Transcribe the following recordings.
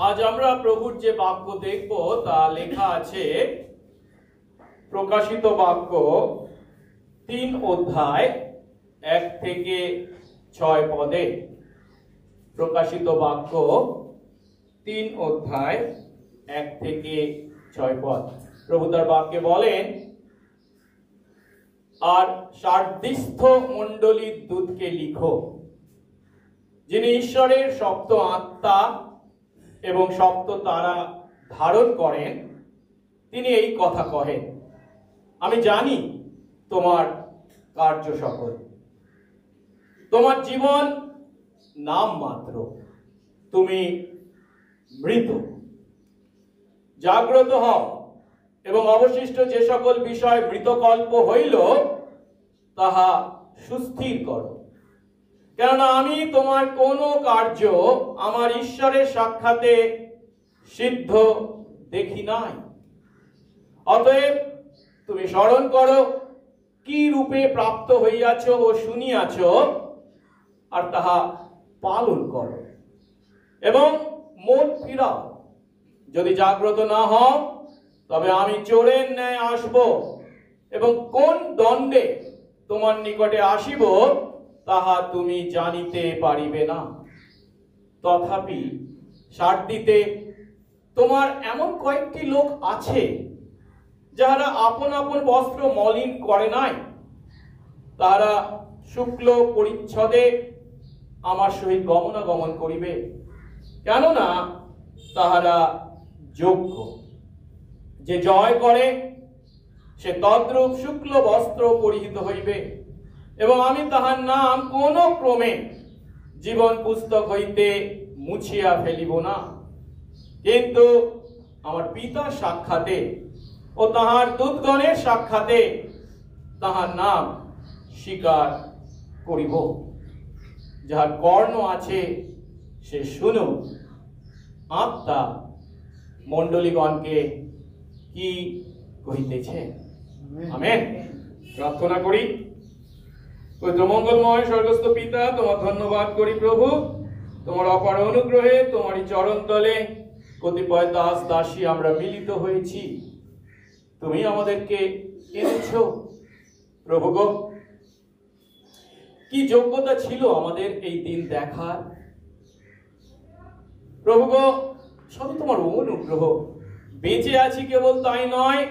আজ আমরা প্রভুর যে বাক্য দেখব তা লেখা আছে প্রকাশিত বাক্য 3 অধ্যায় 1 থেকে 6 পদে। প্রকাশিত বাক্য 3 অধ্যায় 1 থেকে 6 পদ। প্রভু তার বাক্যে বলেন, আর সার্দিস্থ মণ্ডলীর দূতকে লিখো, যিনি ঈশ্বরের সপ্ত আত্মা এবং সপ্ত তারা ধারণ করেন, তিনি এই কথা কহেন, আমি জানি তোমার কার্য সকল, তোমার জীবন নাম মাত্র, তুমি মৃত। জাগ্রত হও এবং অবশিষ্ট যে সকল বিষয় মৃতকল্প হইল তাহা সুস্থির করো, কেননা আমি তোমার কোন কার্য আমার ঈশ্বরের সাক্ষাতে সিদ্ধ দেখি নাই। অতএব তুমি স্মরণ করো কি রূপে প্রাপ্ত হইয়াছ ও শুনিয়াছ, আর তাহা পালন করো এবং মন ফিরাও। যদি জাগ্রত না হও তবে আমি চোরের ন্যায় আসব এবং কোন দণ্ডে তোমার নিকটে আসিব তাহা তুমি জানিতে পারিবে না। তথাপি সার্দিতে তোমার এমন কয়েকটি লোক আছে যাহারা আপন আপন বস্ত্র মলিন করে নাই, তারা শুক্ল পরিচ্ছদে আমার সহিত গমনাগমন করিবে, কেননা তাহারা যোগ্য। যে জয় করে সে তদ্রূপ শুক্ল বস্ত্র পরিহিত হইবে, এবং আমি তাহার নাম কোন ক্রমে জীবন পুস্তক হইতে মুছিয়া ফেলিব না, কিন্তু আমার পিতার সাক্ষাতে ও তাহার দূতগণের সাক্ষাতে তাহার নাম স্বীকার করিব। যাহার কর্ণ আছে সে শুনুক, আত্মা মণ্ডলীগণকে কি কহিতেছে। আমেন। প্রার্থনা করি। পবিত্র মঙ্গলময় স্বর্গস্থ পিতা, তোমার ধন্যবাদ করি প্রভু, তোমার অপার অনুগ্রহে তোমারই চরণ তলে কতিপয় দাস দাসী আমরা মিলিত হয়েছি। তুমি আমাদেরকে এনেছ প্রভু গো। কি যোগ্যতা ছিল আমাদের এই দিন দেখার প্রভু গো, সবই তোমার অনুগ্রহ। বেঁচে আছি কেবল তাই নয়,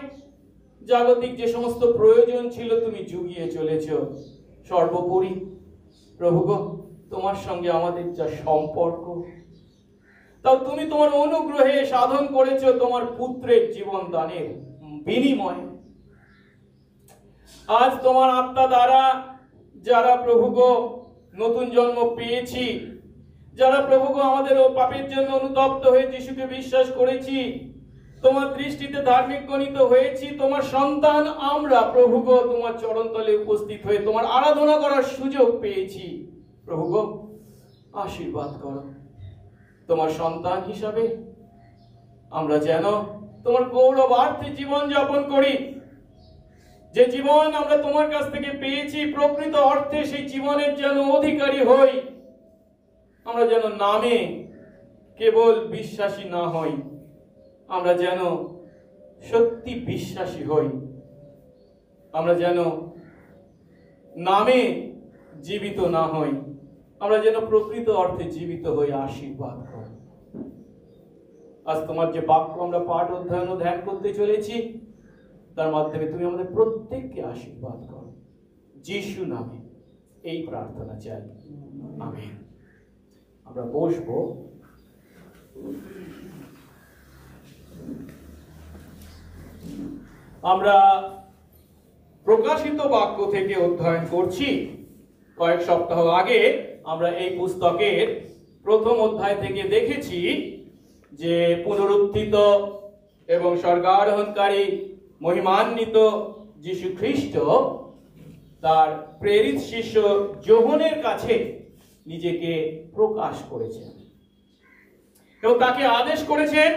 জাগতিক যে সমস্ত প্রয়োজন ছিল তুমি জুগিয়ে চলেছ। সর্বোপরি প্রভু গো, তোমার সঙ্গে আমাদের যা সম্পর্ক, তাও তুমি তোমার অনুগ্রহে সাধন করেছ তোমার পুত্রের জীবন দানের বিনিময়ে। আজ তোমার আত্মা দ্বারা যারা প্রভু গো নতুন জন্ম পেয়েছি, যারা প্রভু গো আমাদের ও পাপের জন্য অনুতপ্ত হয়ে যিশুকে বিশ্বাস করেছি, তোমার দৃষ্টিতে ধার্মিক গণিত হয়েছি, তোমার সন্তান আমরা প্রভু গো তোমার চরণতলে উপস্থিত হয়ে তোমার আরাধনা করার সুযোগ পেয়েছি। প্রভু গো আশীর্বাদ করো, তোমার সন্তান হিসাবে আমরা যেন তোমার গৌরবার্থে জীবন যাপন করি। যে জীবন আমরা তোমার কাছ থেকে পেয়েছি, প্রকৃত অর্থে সেই জীবনের যেন অধিকারী হই। আমরা যেন নামে কেবল বিশ্বাসী না হই, আমরা যেন সত্যি বিশ্বাসী হই। আমরা যেন নামে জীবিত না হই, আমরা যেন প্রকৃত অর্থে জীবিত হই। আশীর্বাদ কর। আজ তোমার যে বাক্য আমরা পাঠ অধ্যয়ন ও ধ্যান করতে চলেছি, তার মাধ্যমে তুমি আমাদের প্রত্যেককে আশীর্বাদ করো। যিশু নামে এই প্রার্থনা চাই, আমেন। আমরা বসবো। আমরা প্রকাশিত বাক্য থেকে অধ্যয়ন করছি। কয়েক সপ্তাহ আগে আমরা এই পুস্তকের প্রথম অধ্যায় থেকে দেখেছি যে পুনরুত্থিত এবং স্বর্গারোহণকারী মহিমান্বিত যীশু খ্রিস্ট তার প্রেরিত শিষ্য যোহনের কাছে নিজেকে প্রকাশ করেছেন এবং তাকে আদেশ করেছেন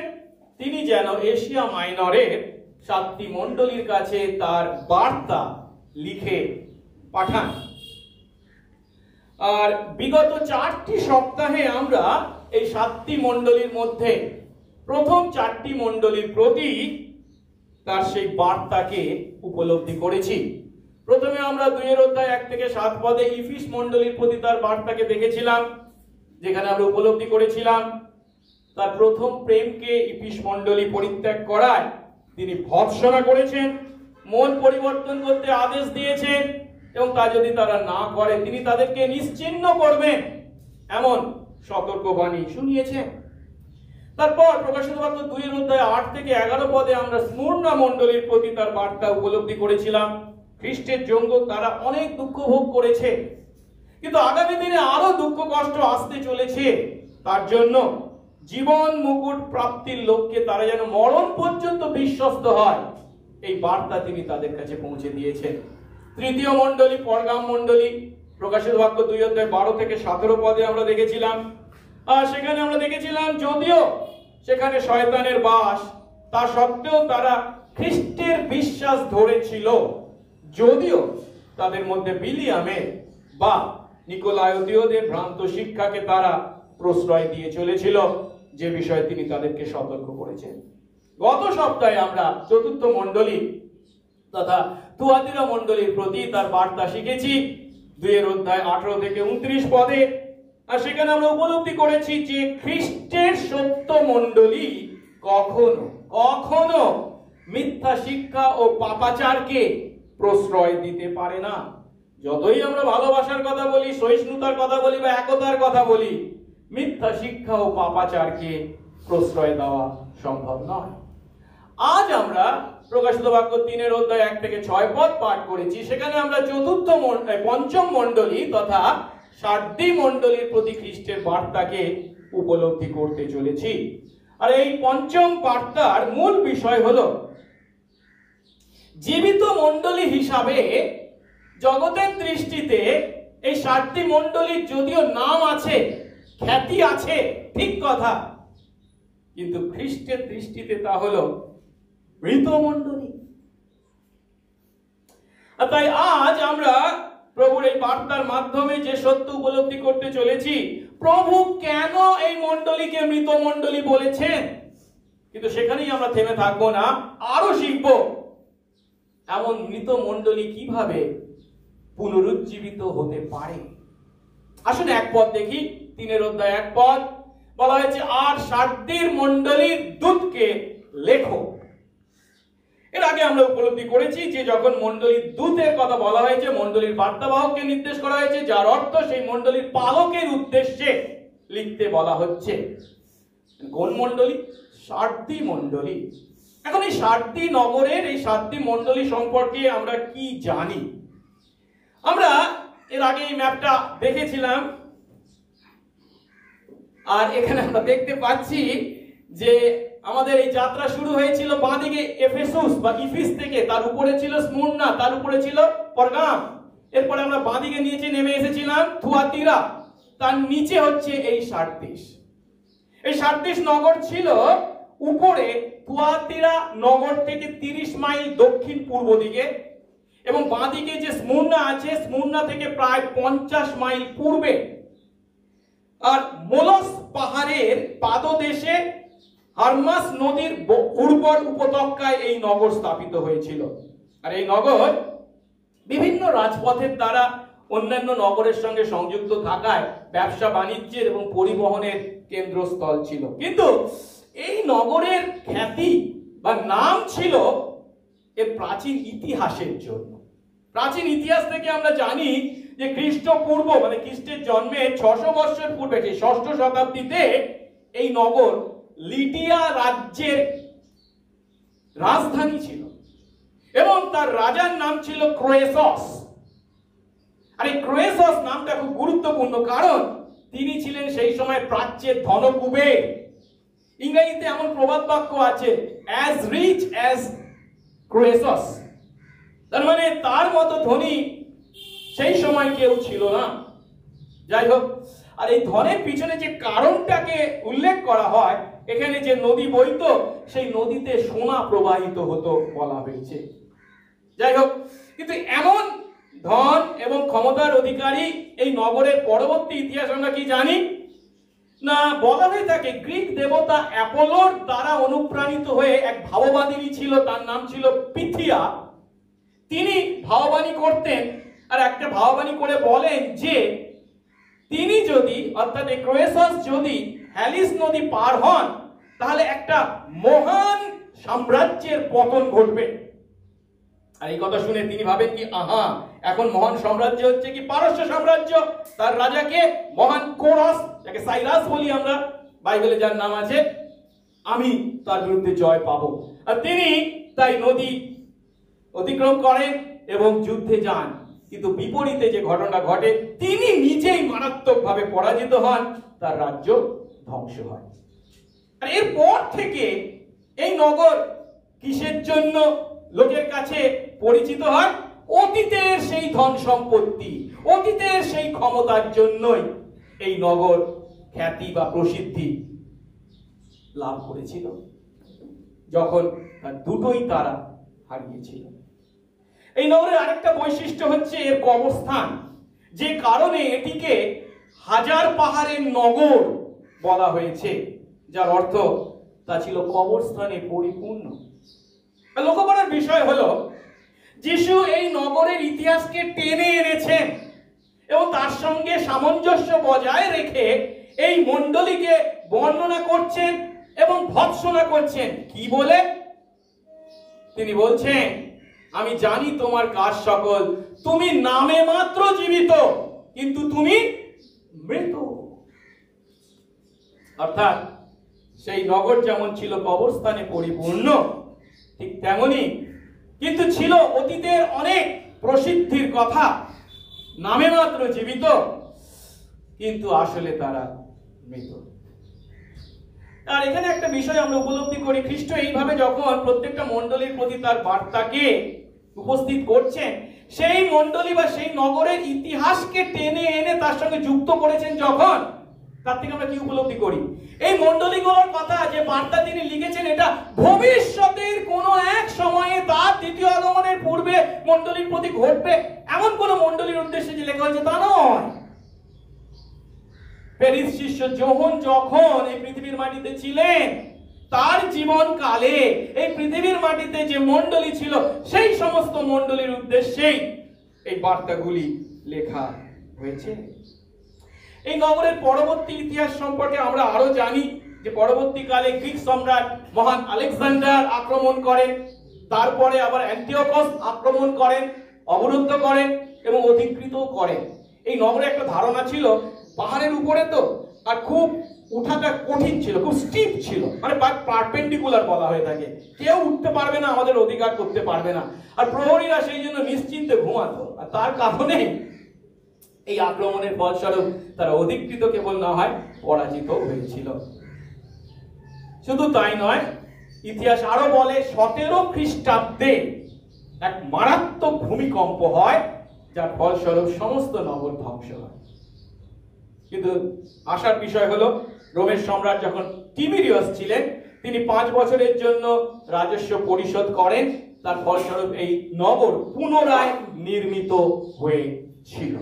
তিনি যেন এশিয়া মাইনরের 7টি মণ্ডলীর কাছে তার বার্তা লিখে পাঠান। আর বিগত 4টি সপ্তাহে আমরা এই 7টি মণ্ডলীর মধ্যে প্রথম 4টি মণ্ডলীর প্রতি তার সেই বার্তাকে উপলব্ধি করেছি। প্রথমে আমরা 2 থেকে 7 পদে ইফিস মণ্ডলীর প্রতি তার বার্তাকে দেখেছিলাম, যেখানে আমরা উপলব্ধি করেছিলাম তার প্রথম প্রেমকে ইফিস মণ্ডলী পরিত্যাগ করায় তিনি ভর্ৎসনা করেছেন, মন পরিবর্তন করতে আদেশ দিয়েছেন এবং তা যদি তারা না করে তিনি তাদেরকে নিশ্চিহ্ন করবেন এমন সতর্কবাণী শুনিয়েছেন। তারপর প্রকাশিত বাক্য 2 থেকে 11 পদে আমরা স্মুর্না মণ্ডলীর প্রতি তার বার্তা উপলব্ধি করেছিলাম। খ্রিস্টের জন্য তারা অনেক দুঃখ ভোগ করেছে, কিন্তু আগামী দিনে আরো দুঃখ কষ্ট আসতে চলেছে। তার জন্য জীবন মুকুট প্রাপ্তির লক্ষ্যে তারা যেন মরণ পর্যন্ত বিশ্বস্ত হয়, এই বার্তা তিনি তাদের কাছে পৌঁছে দিয়েছেন। তৃতীয় মণ্ডলী পরগাম মণ্ডলী, প্রকাশিত বাক্য 2 থেকে 17 পদে আমরা দেখেছিলাম। আর সেখানে আমরা দেখেছিলাম যদিও সেখানে শয়তানের বাস, তা সত্ত্বেও তারা খ্রিস্টের বিশ্বাস ধরেছিল, যদিও তাদের মধ্যে বিলিয়ামের বা নিকোলাইতীয়দের ভ্রান্ত শিক্ষাকে তারা প্রশ্রয় দিয়ে চলেছিল, যে বিষয়ে তিনি তাদেরকে সতর্ক করেছেন। গত সপ্তাহে আমরা চতুর্থ মণ্ডলী তথা থুয়াতিরা মণ্ডলীর প্রতি তার বার্তা শিখেছি 2 থেকে 29 পদে। আর সেখানে আমরা উপলব্ধি করেছি যে খ্রিস্টের সত্য মণ্ডলী কখনো কখনো মিথ্যা শিক্ষা ও পাপাচারকে প্রশ্রয় দিতে পারে না। যতই আমরা ভালোবাসার কথা বলি, সহিষ্ণুতার কথা বলি বা একতার কথা বলি, মিথ্যা শিক্ষা ও পাপাচারকে প্রশ্রয় দেওয়া সম্ভব নয়। আজ আমরা প্রকাশিত বাক্য 3 থেকে 6 পদ পাঠ করেছি। সেখানে আমরা পঞ্চম মণ্ডলী তথা সার্দি মণ্ডলীর প্রতি খ্রিস্টের বার্তাকে উপলব্ধি করতে চলেছি। আর এই পঞ্চম বার্তার মূল বিষয় হলো জীবিত মণ্ডলী হিসাবে জগতের দৃষ্টিতে এই 7টি মণ্ডলীর যদিও নাম আছে, খ্যাতি আছে, ঠিক কথা, কিন্তু খ্রিস্টের দৃষ্টিতে তা হলো মৃত মণ্ডলী। আর তাই আজ আমরা প্রভুর এই বার্তার মাধ্যমে যে সত্য উপলব্ধি করতে চলেছি, প্রভু কেন এই মণ্ডলীকে মৃত মণ্ডলী বলেছেন। কিন্তু সেখানেই আমরা থেমে থাকবো না, আরো শিখব এমন মৃত মণ্ডলী কিভাবে পুনরুজ্জীবিত হতে পারে। আসুন এক পদ দেখি। 3 পদ বলা হয়েছে, আর সার্দির মণ্ডলীর দূতকে লেখো। এর আগে আমরা উপলব্ধি করেছি যে যখন মণ্ডলীর দূতের কথা বলা হয়েছে, মণ্ডলীর বার্তাবাহককে নির্দেশ করা হয়েছে, যার অর্থ সেই মণ্ডলীর পালকের উদ্দেশ্যে লিখতে বলা হচ্ছে। কোন মণ্ডলী? সার্দি মণ্ডলী। এখন এই সার্দি নগরের এই সার্দি মণ্ডলী সম্পর্কে আমরা কি জানি? আমরা এর আগে এই ম্যাপটা দেখেছিলাম, আর এখানে আমরা দেখতে পাচ্ছি যে আমাদের এই যাত্রা শুরু হয়েছিল বাঁদিকে এফেসুস বা ইফিস থেকে, তার উপরে ছিল স্মুর্না, তার উপরে ছিল পরগাম, এরপরে আমরা বাঁদিকে নিচে নেমে এসেছিলাম থুয়াতিরা, তার নিচে হচ্ছে এই সার্দিস। এই সার্দিস নগর ছিল উপরে থুয়াতিরা নগর থেকে 30 মাইল দক্ষিণ পূর্ব দিকে, এবং বাঁদিকে যে স্মুর্না আছে, স্মুর্না থেকে প্রায় 50 মাইল পূর্বে। আর মোলস পাহাড়ের পাদদেশে হারমাস নদীর উর্বর উপত্যকায় এই নগর স্থাপিত হয়েছিল। আর এই নগর বিভিন্ন রাজপথের দ্বারা অন্যান্য নগরের সঙ্গে সংযুক্ত থাকায় ব্যবসা বাণিজ্যের এবং পরিবহনের কেন্দ্রস্থল ছিল। কিন্তু এই নগরের খ্যাতি বা নাম ছিল এর প্রাচীন ইতিহাসের জন্য। প্রাচীন ইতিহাস থেকে আমরা জানি যে খ্রিস্টপূর্ব মানে খ্রিস্টের জন্মের 600 বছর পূর্বে, 6ষ্ঠ শতাব্দীতে এই নগর লিডিয়া রাজ্যের রাজধানী ছিল এবং তার রাজার নাম ছিল ক্রোয়েসস। আর এই ক্রোয়েসস নামটা খুব গুরুত্বপূর্ণ, কারণ তিনি ছিলেন সেই সময় প্রাচ্যের ধনকুবের। ইংরেজিতে এমন প্রবাদ বাক্য আছে, অ্যাজ রিচ অ্যাজ ক্রোয়েসস, তার মানে তার মতো ধনী সেই সময় কেউ ছিল না। যাই হোক, আর এই ধনের পিছনে যে কারণটাকে উল্লেখ করা হয়, এখানে যে নদী বইতো সেই নদীতে সোনা প্রবাহিত হতো বলা হয়েছে। যাই হোক, কিন্তু এমন ধন এবং ক্ষমতার অধিকারী এই নগরের পরবর্তী ইতিহাস আমরা কি জানি না, বলা হয়ে থাকে গ্রিক দেবতা অ্যাপোলোর দ্বারা অনুপ্রাণিত হয়ে এক ভাববাদী ছিল, তার নাম ছিল পিথিয়া। তিনি ভাববাণী করতেন, আর একটা ভাববাণী করে বলেন যে তিনি যদি, অর্থাৎ ক্রোয়েসাস যদি হ্যালিস নদী পার হন, তাহলে একটা মহান সাম্রাজ্যের পতন ঘটবে। আর এই কথা শুনে তিনি ভাবেন কি, আহা, এখন মহান সাম্রাজ্য হচ্ছে কি পারস্য সাম্রাজ্য, তার রাজাকে মহান কোরাস, যাকে সাইরাস বলি আমরা, বাইবেলে যার নাম আছে, আমি তার বিরুদ্ধে জয় পাবো। আর তিনি তাই নদী অতিক্রম করেন এবং যুদ্ধে যান। কিন্তু বিপরীতে যে ঘটনা ঘটে, তিনি নিজেই মারাত্মকভাবে পরাজিত হন, তার রাজ্য ধ্বংস হয়। আর এরপর থেকে এই নগর কিসের জন্য লোকের কাছে পরিচিত হয়? অতীতের সেই ধন সম্পত্তি, অতীতের সেই ক্ষমতার জন্যই এই নগর খ্যাতি বা প্রসিদ্ধি লাভ করেছিল, যখন তার দুটোই তারা হারিয়েছিল। এই নগরের আরেকটা বৈশিষ্ট্য হচ্ছে এর কবরস্থান, যে কারণে এটিকে হাজার পাহাড়ের নগর বলা হয়েছে, যার অর্থ তা ছিল কবরস্থানে পরিপূর্ণ। লক্ষ্য করার বিষয় হলো, যিশু এই নগরের ইতিহাসকে টেনে এনেছেন এবং তার সঙ্গে সামঞ্জস্য বজায় রেখে এই মণ্ডলীকে বর্ণনা করছেন এবং ভৎসনা করছেন। কি বলে? তিনি বলছেন, আমি জানি তোমার কাজ সকল, তুমি নামে মাত্র জীবিত, কিন্তু তুমি মৃত। অর্থাৎ সেই নগর যেমন ছিল কবরস্থানে পরিপূর্ণ, ঠিক তেমনি কিন্তু ছিল অতীতের অনেক প্রসিদ্ধির কথা, নামে মাত্র জীবিত, কিন্তু আসলে তারা মৃত। আর এখানে একটা বিষয় আমরা উপলব্ধি করি, খ্রিস্ট এইভাবে যখন প্রত্যেকটা মণ্ডলীর প্রতি তার বার্তাকে উপস্থিত করছেন, সেই মণ্ডলী বা সেই নগরের ইতিহাসকে টেনে এনে তার সঙ্গে যুক্ত করেছেন যখন, তার থেকে আমরা কি উপলব্ধি করি? এই মণ্ডলীগুলোর কথা যে বার্তা তিনি লিখেছেন, এটা ভবিষ্যতের কোন এক সময়ে তার দ্বিতীয় আগমনের পূর্বে মণ্ডলীর প্রতি ঘটবে এমন কোন মণ্ডলীর উদ্দেশ্যে যে লেখা হয়েছে তা নয়। প্যারিস শিষ্য যোহন যখন এই পৃথিবীর মাটিতে ছিলেন, তার জীবন কালে এই পৃথিবীর মাটিতে যে মণ্ডলী ছিল, সেই সমস্ত মণ্ডলীর উদ্দেশ্যেই এই বার্তাগুলি লেখা হয়েছে। এই নগরের পরবর্তী ইতিহাস সম্পর্কে আমরা আরো জানি যে পরবর্তীকালে গ্রিক সম্রাট মহান আলেকজান্ডার আক্রমণ করেন, তারপরে আবার অ্যান্টিওকাস আক্রমণ করেন, অবরুদ্ধ করেন এবং অধিকৃত করেন। এই নগরে একটা ধারণা ছিল, পাহাড়ের উপরে তো, আর খুব উঠাটা কঠিন ছিল, খুব স্টিপ ছিল, মানে পারপেন্ডিকুলার বলা হয়ে থাকে, কেউ উঠতে পারবে না, আমাদের অধিকার করতে পারবে না। আর প্রহরীরা সেই জন্য নিশ্চিন্তে ঘুমাতো। আর তার কারণে এই আক্রমণের ফলস্বরূপ তারা অধিকৃত কেবল না হয়, পরাজিত হয়েছিল। শুধু তাই নয়, ইতিহাস আরো বলে 17 খ্রিস্টাব্দে এক মারাত্মক ভূমিকম্প হয়, যার ফলস্বরূপ সমস্ত নগর ধ্বংস হয়। কিন্তু আশার বিষয় হলো, রোমের সম্রাট যখন টিবেরিয়াস ছিলেন, তিনি 5 বছরের জন্য রাজস্ব পরিশোধ করেন, তার ফলস্বরূপ এই নগর পুনরায় নির্মিত হয়েছিল।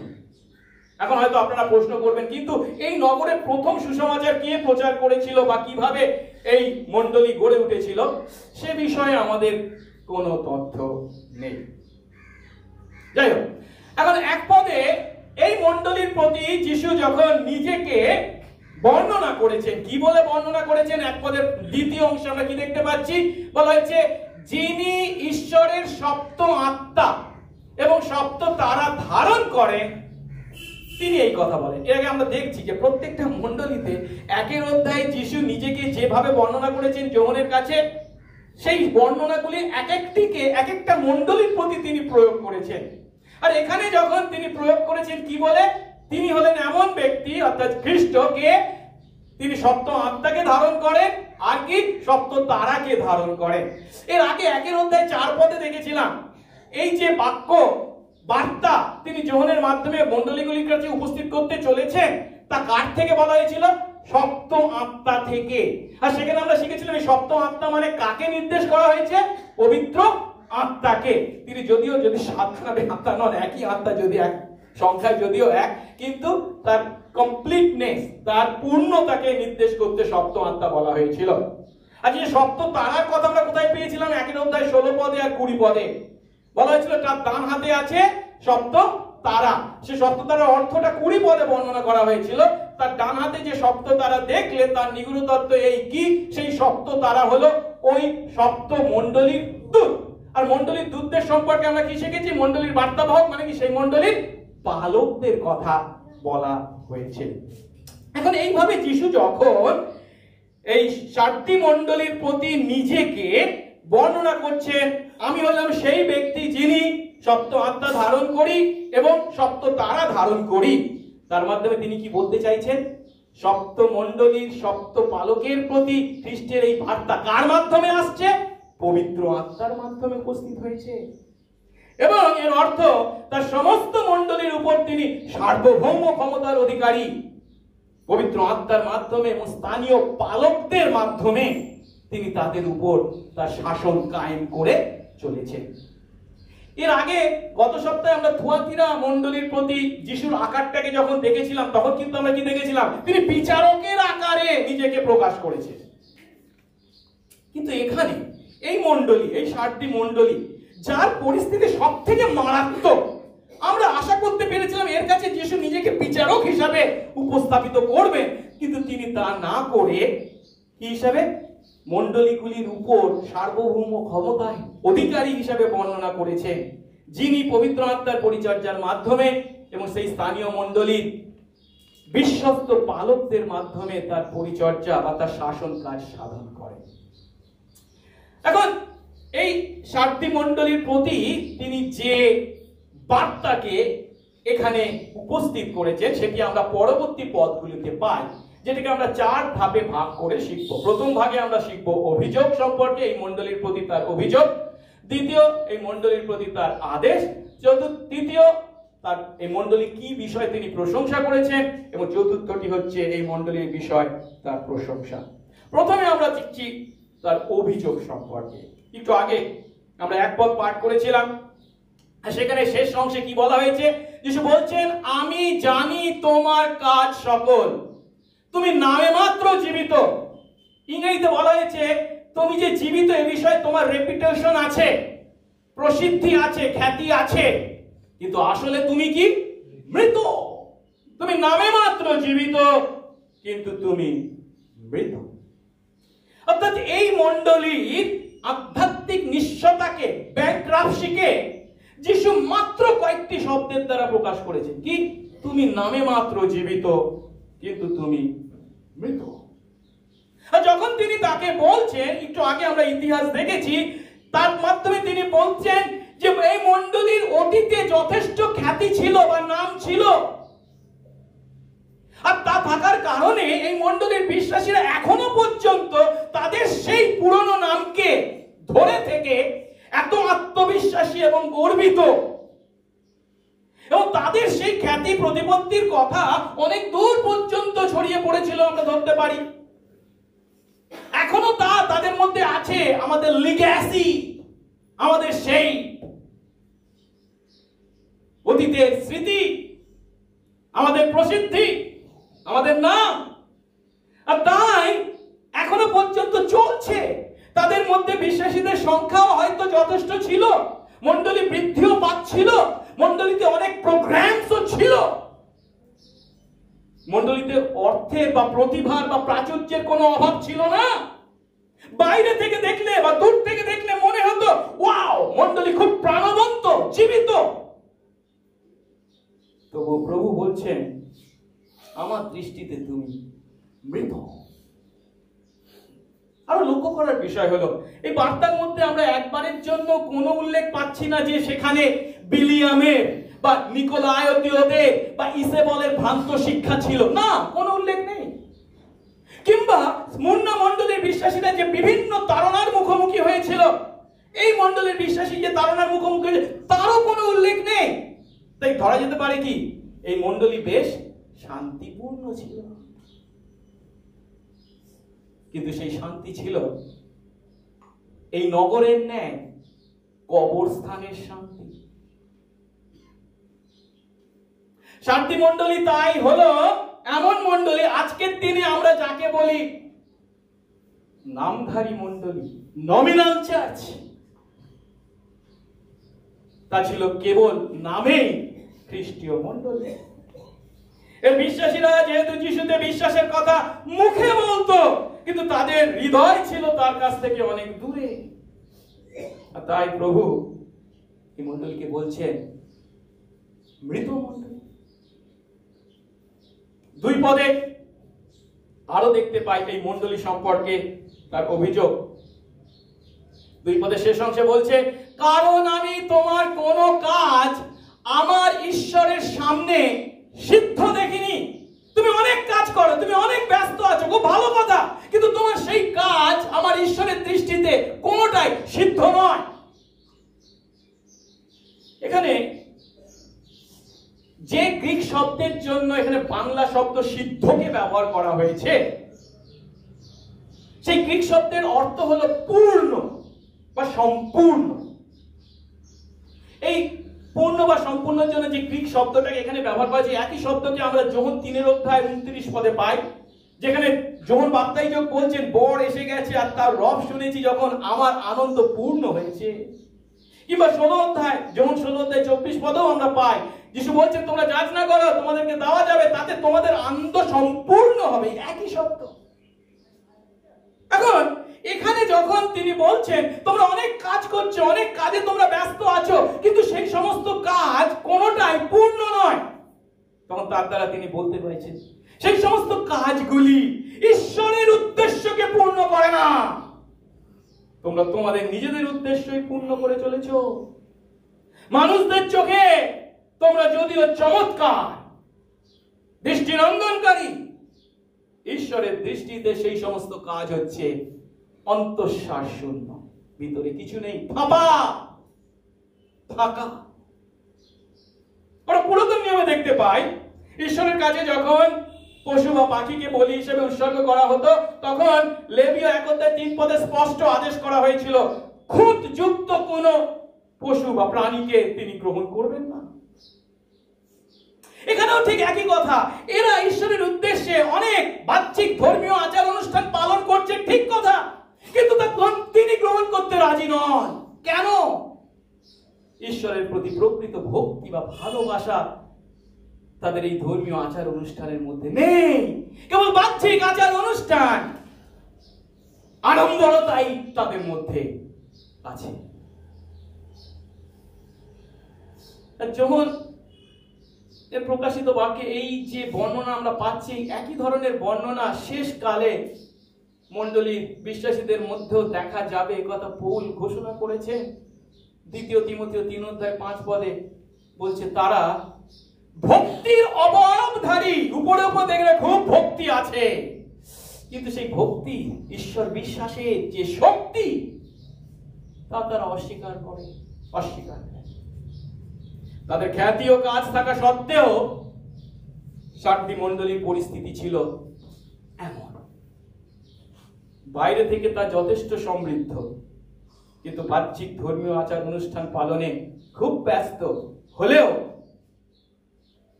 এখন হয়তো আপনারা প্রশ্ন করবেন, কিন্তু এই নগরে প্রথম সুসমাচার কে প্রচার করেছিল বা কিভাবে এই মণ্ডলী গড়ে উঠেছিল, সে বিষয়ে আমাদের কোনো তথ্য নেই। যাই হোক, এখন এক পদে এই মণ্ডলীর প্রতি যিশু যখন নিজেকে বর্ণনা করেছেন, কি বলে বর্ণনা করেছেন? এক পদের দ্বিতীয় অংশে আমরা কি দেখতে পাচ্ছি? বলা হয়েছে, যিনি ঈশ্বরের সপ্ত আত্মা এবং সপ্ত তারা ধারণ করেন, তিনি এই কথা বলেন। এর আগে আমরা দেখছি যে প্রত্যেকটা মণ্ডলীতে একের অধ্যায়ে যিশু নিজেকে যেভাবে বর্ণনা করেছেন যোহনের কাছে, সেই বর্ণনাগুলি এক একটিকে এক একটা মণ্ডলীর প্রতি তিনি প্রয়োগ করেছেন। আর এখানে যখন তিনি প্রয়োগ করেছেন, কি বলে? তিনি হলেন এমন ব্যক্তি, অর্থাৎ খ্রিস্টকে, তিনি সপ্ত আত্মাকে ধারণ করেন, আর কি সপ্ত তারাকে ধারণ করেন। এর আগে একের অধ্যায় 4 পদে দেখেছিলাম, এই যে বাক্য বার্তা তিনি যোহনের মাধ্যমে মণ্ডলীগুলির কাছে উপস্থিত করতে চলেছেন, তা কার থেকে বলা হয়েছিল? সপ্ত আত্মা থেকে। আর সেখানে আমরা শিখেছিলাম, এই সপ্ত আত্মা মানে কাকে নির্দেশ করা হয়েছে? পবিত্র আত্মাকে। তিনি যদিও যদি 7 আত্মা নন, একই আত্মা যদি এক সংখ্যায় যদিও এক, কিন্তু তার কমপ্লিটনেস, তার পূর্ণতাকে নির্দেশ করতে সপ্ত আত্মা বলা হয়েছিল। আর যে সপ্ত তারার কথা আমরা কোথায় পেয়েছিলাম? 1 অধ্যায় 16 পদে আর 20 পদে বলা হয়েছিল তার ডান হাতে আছে সপ্ত তারা। সে সপ্ত তারার অর্থটা 20 পদে বর্ণনা করা হয়েছিল। তার ডান হাতে যে সপ্ত তারা দেখলে তার নিগূঢ় তত্ত্ব এই কি, সেই সপ্ত তারা হলো ওই সপ্ত মণ্ডলীর দূত। আর মণ্ডলীর দূতদের সম্পর্কে আমরা কি শিখেছি? মণ্ডলীর বার্তাবাহক মানে কি? সেই মণ্ডলীর পালকদের কথা বলা হয়েছে। এখন এইভাবে যিশু যখন এই 7টি মণ্ডলীর প্রতি নিজেকে বর্ণনা করছেন, আমি হলাম সেই ব্যক্তি যিনি সপ্ত আত্মা ধারণ করি এবং সপ্ত তারা ধারণ করি, তার মাধ্যমে তিনি কি বলতে চাইছেন? সপ্ত মণ্ডলীর সপ্ত পালকের প্রতি খ্রিস্টের এই বার্তা কার মাধ্যমে আসছে? পবিত্র আত্মার মাধ্যমে উপস্থিত হয়েছে। এবং এর অর্থ তার সমস্ত মণ্ডলীর উপর তিনি সার্বভৌম ক্ষমতার অধিকারী। পবিত্র আত্মার মাধ্যমে এবং স্থানীয় পালকদের মাধ্যমে তিনি তাদের উপর তার শাসন কায়েম করে চলেছেন। এর আগে গত সপ্তাহে আমরা থুয়াতিরা মণ্ডলীর প্রতি যিশুর আকারটাকে যখন দেখেছিলাম, তখন কিন্তু আমরা কি দেখেছিলাম? তিনি বিচারকের আকারে নিজেকে প্রকাশ করেছেন। কিন্তু এখানে এই মণ্ডলী, এই 7টি মণ্ডলী, যার পরিস্থিতি সব থেকে মারাত্মক, আমরা আশা করতে পেরেছিলাম এর কাছে যিশু নিজেকে বিচারক হিসাবে উপস্থাপিত করবেন, কিন্তু তিনি তা না করে কি হিসাবে? মণ্ডলীগুলির উপর সার্বভৌম ক্ষমতায় অধিকারী হিসাবে বর্ণনা করেছেন, যিনি পবিত্র আত্মার পরিচর্যার মাধ্যমে এবং সেই স্থানীয় মণ্ডলীর বিশ্বস্ত পালকদের মাধ্যমে তার পরিচর্যা বা তার শাসন কাজ সাধন করেন। এখন এই 7টি মণ্ডলীর প্রতি তিনি যে বার্তাকে এখানে উপস্থিত করেছেন সেটি আমরা পরবর্তী পদগুলিতে পাই, যেটাকে আমরা 4 ধাপে ভাগ করে শিখব। প্রথম ভাগে আমরা শিখব অভিযোগ সম্পর্কে, এই মণ্ডলীর প্রতি তার অভিযোগ। দ্বিতীয়, এই মণ্ডলীর প্রতি তার আদেশ। তৃতীয়, তার এই মণ্ডলী কি বিষয়ে তিনি প্রশংসা করেছেন, এবং চতুর্থটি হচ্ছে এই মণ্ডলীর বিষয় তার প্রশংসা। প্রথমে আমরা শিখছি তার অভিযোগ সম্পর্কে। একটু আগে আমরা 1 পদ পাঠ করেছিলাম, সেখানে শেষ অংশে কি বলা হয়েছে? যিশু বলছেন, আমি জানি তোমার কাজ সকল, তুমি নামে মাত্র জীবিত। ইংরেজিতে বলা হয়েছে তুমি যে জীবিত এ বিষয়ে তোমার রেপুটেশন আছে, প্রসিদ্ধি আছে, খ্যাতি আছে, কিন্তু আসলে তুমি কি? মৃত। তুমি নামে মাত্র জীবিত, কিন্তু তুমি মৃত। অর্থাৎ এই মণ্ডলীর আধ্যাত্মিক নিঃস্বতাকে, ব্যাংক্রাপসিকে যিশু মাত্র কয়েকটি শব্দের দ্বারা প্রকাশ করেছেন। কি? তুমি নামে মাত্র জীবিত, কিন্তু তুমি মৃত। আর যখন তিনি তাকে বলছেন, একটু আগে আমরা ইতিহাস দেখেছি, তার মাধ্যমে তিনি বলছেন যে এই মণ্ডলীর অতীতে যথেষ্ট খ্যাতি ছিল বা নাম ছিল, আর তা থাকার কারণে এই মণ্ডলীর বিশ্বাসীরা এখনো পর্যন্ত তাদের সেই পুরনো নামকে ধরে থেকে এত আত্মবিশ্বাসী এবং গর্বিত, এবং তাদের সেই খ্যাতি প্রতিপত্তির কথা অনেক দূর পর্যন্ত ছড়িয়ে পড়েছিল আমরা ধরতে পারি। এখনো তা তাদের মধ্যে আছে, আমাদের লিগ্যাসি, আমাদের সেই অতীতের স্মৃতি, আমাদের প্রসিদ্ধি, আমাদের নাম। আর তাই এখনো পর্যন্ত চলছে। তাদের মধ্যে বিশ্বাসীদের সংখ্যাও হয়তো যথেষ্ট ছিল, মণ্ডলী বৃদ্ধিও পাচ্ছিল, মণ্ডলীতে অনেক প্রোগ্রামসও ছিল, মণ্ডলীতে অর্থের বা প্রতিভার বা প্রাচুর্যের কোনো অভাব ছিল না। বাইরে থেকে দেখলে বা দূর থেকে দেখলে মনে হতো ওয়াও, মণ্ডলী খুব প্রাণবন্ত, জীবিত। তবু প্রভু বলছেন, আমার দৃষ্টিতে তুমি মৃত। আরো লক্ষ্য করার বিষয় হলো, এই বার্তার মধ্যে আমরা একবারের জন্য কোনো উল্লেখ পাচ্ছি না যে সেখানে বিলিয়ামের বা নিকোলায়োতীয়দের বা ইসেবলের ভ্রান্ত শিক্ষা ছিল, না, কোনো উল্লেখ নেই। কিংবা স্মুর্না মণ্ডলীর বিশ্বাসীরা যে বিভিন্ন তাড়নার মুখোমুখি হয়েছিল, এই মণ্ডলীর বিশ্বাসী যে তাড়নার মুখোমুখি হয়েছে তারও কোনো উল্লেখ নেই। তাই ধরা যেতে পারে কি, এই মণ্ডলী বেশ শান্তিপূর্ণ ছিল। কিন্তু সেই শান্তি ছিল এই নগরের ন্যায় কবরস্থানের শান্তি। শান্তি মণ্ডলী তাই হলো এমন মণ্ডলী, আজকের দিনে আমরা যাকে বলি নামধারী মণ্ডলী, নমিনাল চার্চ, তা ছিল কেবল নামেই খ্রিস্টীয় মণ্ডলী। এর বিশ্বাসীরা যেহেতু যিশুতে বিশ্বাসের কথা মুখে বলতো, কিন্তু তাদের হৃদয় ছিল তার কাছ থেকে অনেক দূরে। আর তাই প্রভু এই মণ্ডলীকে বলছেন মৃত মণ্ডলী। 2 পদে আরো দেখতে পাই এই মণ্ডলী সম্পর্কে তার অভিযোগ। 2 পদে শেষ অংশে বলছে, কারণ আমি তোমার কোন কাজ আমার ঈশ্বরের সামনে সিদ্ধ দেখিনি। তুমি অনেক কাজ করো, তুমি অনেক ব্যস্ত আছো, খুব ভালো কথা, কিন্তু তোমার সেই কাজ আমার ঈশ্বরের দৃষ্টিতে কোনোটাই সিদ্ধ নয়। এখানে যে গ্রিক শব্দের জন্য এখানে বাংলা শব্দ সিদ্ধকে ব্যবহার করা হয়েছে, সেই গ্রিক শব্দের অর্থ হলো পূর্ণ বা সম্পূর্ণ। এই পূর্ণ বা সম্পূর্ণের জন্য যে গ্রিক শব্দটাকে এখানে ব্যবহার করা হয়েছে, একই শব্দকে আমরা যোহন 3:29 পদে পাই, যেখানে যোহন বাপ্তাইজক বলছেন, বর এসে গেছে আর তার রব শুনেছি যখন আমার আনন্দ পূর্ণ হয়েছে। কিংবা 16:24 পদেও আমরা পাই, যিশু বলছেন তোমরা যাচনা করো, তোমাদেরকে দেওয়া যাবে, তাতে তোমাদের আনন্দ সম্পূর্ণ হবে। একই শব্দ। এখন এখানে যখন তিনি বলছেন তোমরা অনেক কাজ করছো, অনেক কাজে তোমরা ব্যস্ত আছো, কিন্তু সেই সমস্ত কাজ কোনোটাই পূর্ণ নয়, তখন তার দ্বারা তিনি বলতে পেরেছেন সেই সমস্ত কাজগুলি ঈশ্বরের উদ্দেশ্যকে পূর্ণ করে না। তোমরা তোমাদের নিজেদের উদ্দেশ্যই পূর্ণ করে চলেছো। মানুষদের চোখে তোমরা যদিও চমৎকার, দৃষ্টিনন্দনকারী, ঈশ্বরের দৃষ্টিতে সেই সমস্ত কাজ হচ্ছে অন্তঃসার শূন্য, ভিতরে কিছু নেই, ফাঁপা ফাঁকা। আমরা পুরাতন নিয়মে দেখতে পাই, ঈশ্বরের কাছে যখন পশু বা পাখিকে বলি হিসেবে উৎসর্গ করা হতো, তখন লেবীয় 1:3 পদে স্পষ্ট আদেশ করা হয়েছিল, খুঁতযুক্ত কোন পশু বা প্রাণীকে তিনি গ্রহণ করবেন না। এখানেও ঠিক একই কথা, এরা ঈশ্বরের উদ্দেশ্যে অনেক বাহ্যিক ধর্মীয় আচার অনুষ্ঠান পালন করছে, ঠিক কথা, কিন্তু তা তিনি গ্রহণ করতে রাজি নন। কেন? ঈশ্বরের প্রতি প্রকৃত ভক্তি বা ভালোবাসা তাদের এই ধর্মীয় আচার অনুষ্ঠানের মধ্যে নেই, কেবল বাহ্যিক আচার অনুষ্ঠান, আড়ম্বরতাই তাদের মধ্যে আছে। যখন এর প্রকাশিত বাক্যে এই যে বর্ণনা আমরা পাচ্ছি, একই ধরনের বর্ণনা শেষ কালে মণ্ডলীর বিশ্বাসীদের মধ্যেও দেখা যাবে, একথা পৌল ঘোষণা করেছে। 2 তিমোথেয় 3:5 পদে বলছে, তারা ভক্তির অবয়বধারী, উপরে উপর দেখলে খুব ভক্তি আছে, কিন্তু সেই ভক্তি, ঈশ্বর বিশ্বাসের যে শক্তি, তা তারা অস্বীকার করে। তাদের খ্যাতি ও কাজ থাকা সত্ত্বেও সার্দি মণ্ডলীর পরিস্থিতি ছিল এমন, বাইরে থেকে তা যথেষ্ট সমৃদ্ধ, কিন্তু বাহ্যিক ধর্মীয় আচার অনুষ্ঠান পালনে খুব ব্যস্ত হলেও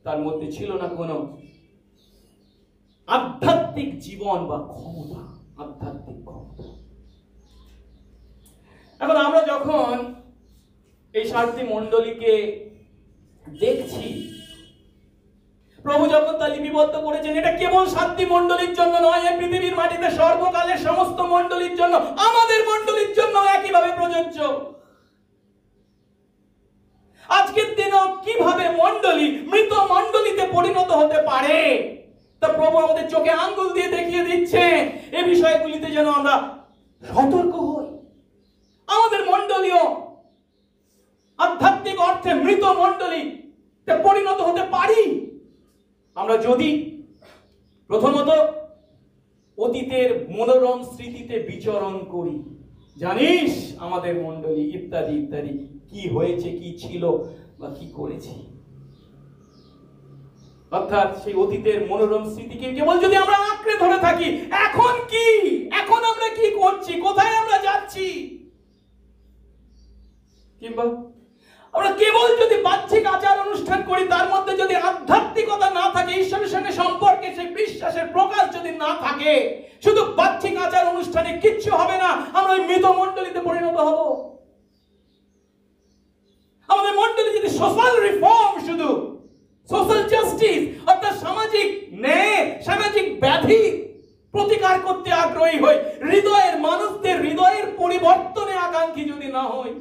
তার মধ্যে ছিল না কোনো আধ্যাত্মিক জীবন বা ক্ষমতা, আধ্যাত্মিক ক্ষমতা। এখন আমরা যখন এই সার্দি মণ্ডলীকে দেখছি, প্রভু যখন তা লিপিবদ্ধ করেছেন, এটা কেবল সার্দি মণ্ডলীর জন্য নয়, এই পৃথিবীর মাটিতে সর্বকালের সমস্ত মণ্ডলীর জন্য, আমাদের মণ্ডলীর জন্য একইভাবে প্রযোজ্য। আজকের দিনও কিভাবে মণ্ডলী মৃত মণ্ডলীতে পরিণত হতে পারে, তা প্রভু আমাদের চোখে আঙ্গুল দিয়ে দেখিয়ে দিচ্ছে। এই বিষয়গুলিতে যেন আমরা সতর্ক হই। আমাদের মণ্ডলীও আধ্যাত্মিক অর্থে মৃত মণ্ডলীতে পরিণত হতে পারি আমরা যদি প্রথমত অতীতের মনোরম স্মৃতিতে বিচরণ করি। জানিস আমাদের মণ্ডলী ইত্যাদি ইত্যাদি, কি হয়েছে, কি ছিল বা কি করেছি, অর্থাৎ সেই অতীতের মনোরম স্মৃতিকে কেবল যদি আমরা আঁকড়ে ধরে থাকি, এখন কি, এখন আমরা কি করছি, কোথায় আমরা যাচ্ছি, কিংবা আমরা কেবল যদি বাহ্যিক আচার অনুষ্ঠান করি, তার মধ্যে যদি আধ্যাত্মিক যে ঈশ্বরের সঙ্গে সম্পর্কে সেই বিশ্বাসের প্রকাশ যদি না থাকে, শুধু বাহ্যিক আচার অনুষ্ঠানে কিচ্ছু হবে না, আমরা ওই মৃত মণ্ডলীতে পরিণত হব। আমাদের মণ্ডলী যদি সোশ্যাল রিফর্ম, শুধু সোশ্যাল জাস্টিস অর্থাৎ সামাজিক ন্যায়, সামাজিক ব্যাধি প্রতিকার করতে আগ্রহী হই, হৃদয়ের মানুষদের হৃদয়ের পরিবর্তনে আকাঙ্ক্ষী যদি না হই,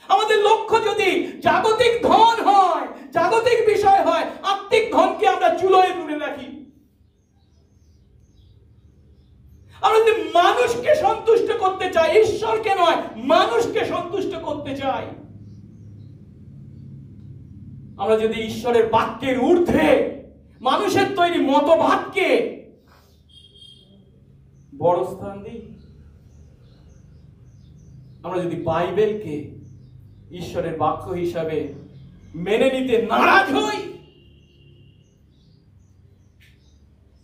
আমাদের লক্ষ্য যদি জাগতিক ধন হয়, জাগতিক বিষয় হয়, আত্মিক ধনকে আমরা চুলোয় তুলে রাখি, আমরা যদি মানুষকে সন্তুষ্ট করতে চাই, ঈশ্বরকে নয় মানুষকে সন্তুষ্ট করতে চাই, আমরা যদি ঈশ্বরের বাক্যের ঊর্ধ্বে মানুষের তৈরি মতবাদকে বড় স্থান দিই, আমরা যদি বাইবেলকে ঈশ্বরের বাক্য হিসাবে মেনে নিতে নারাজ হই,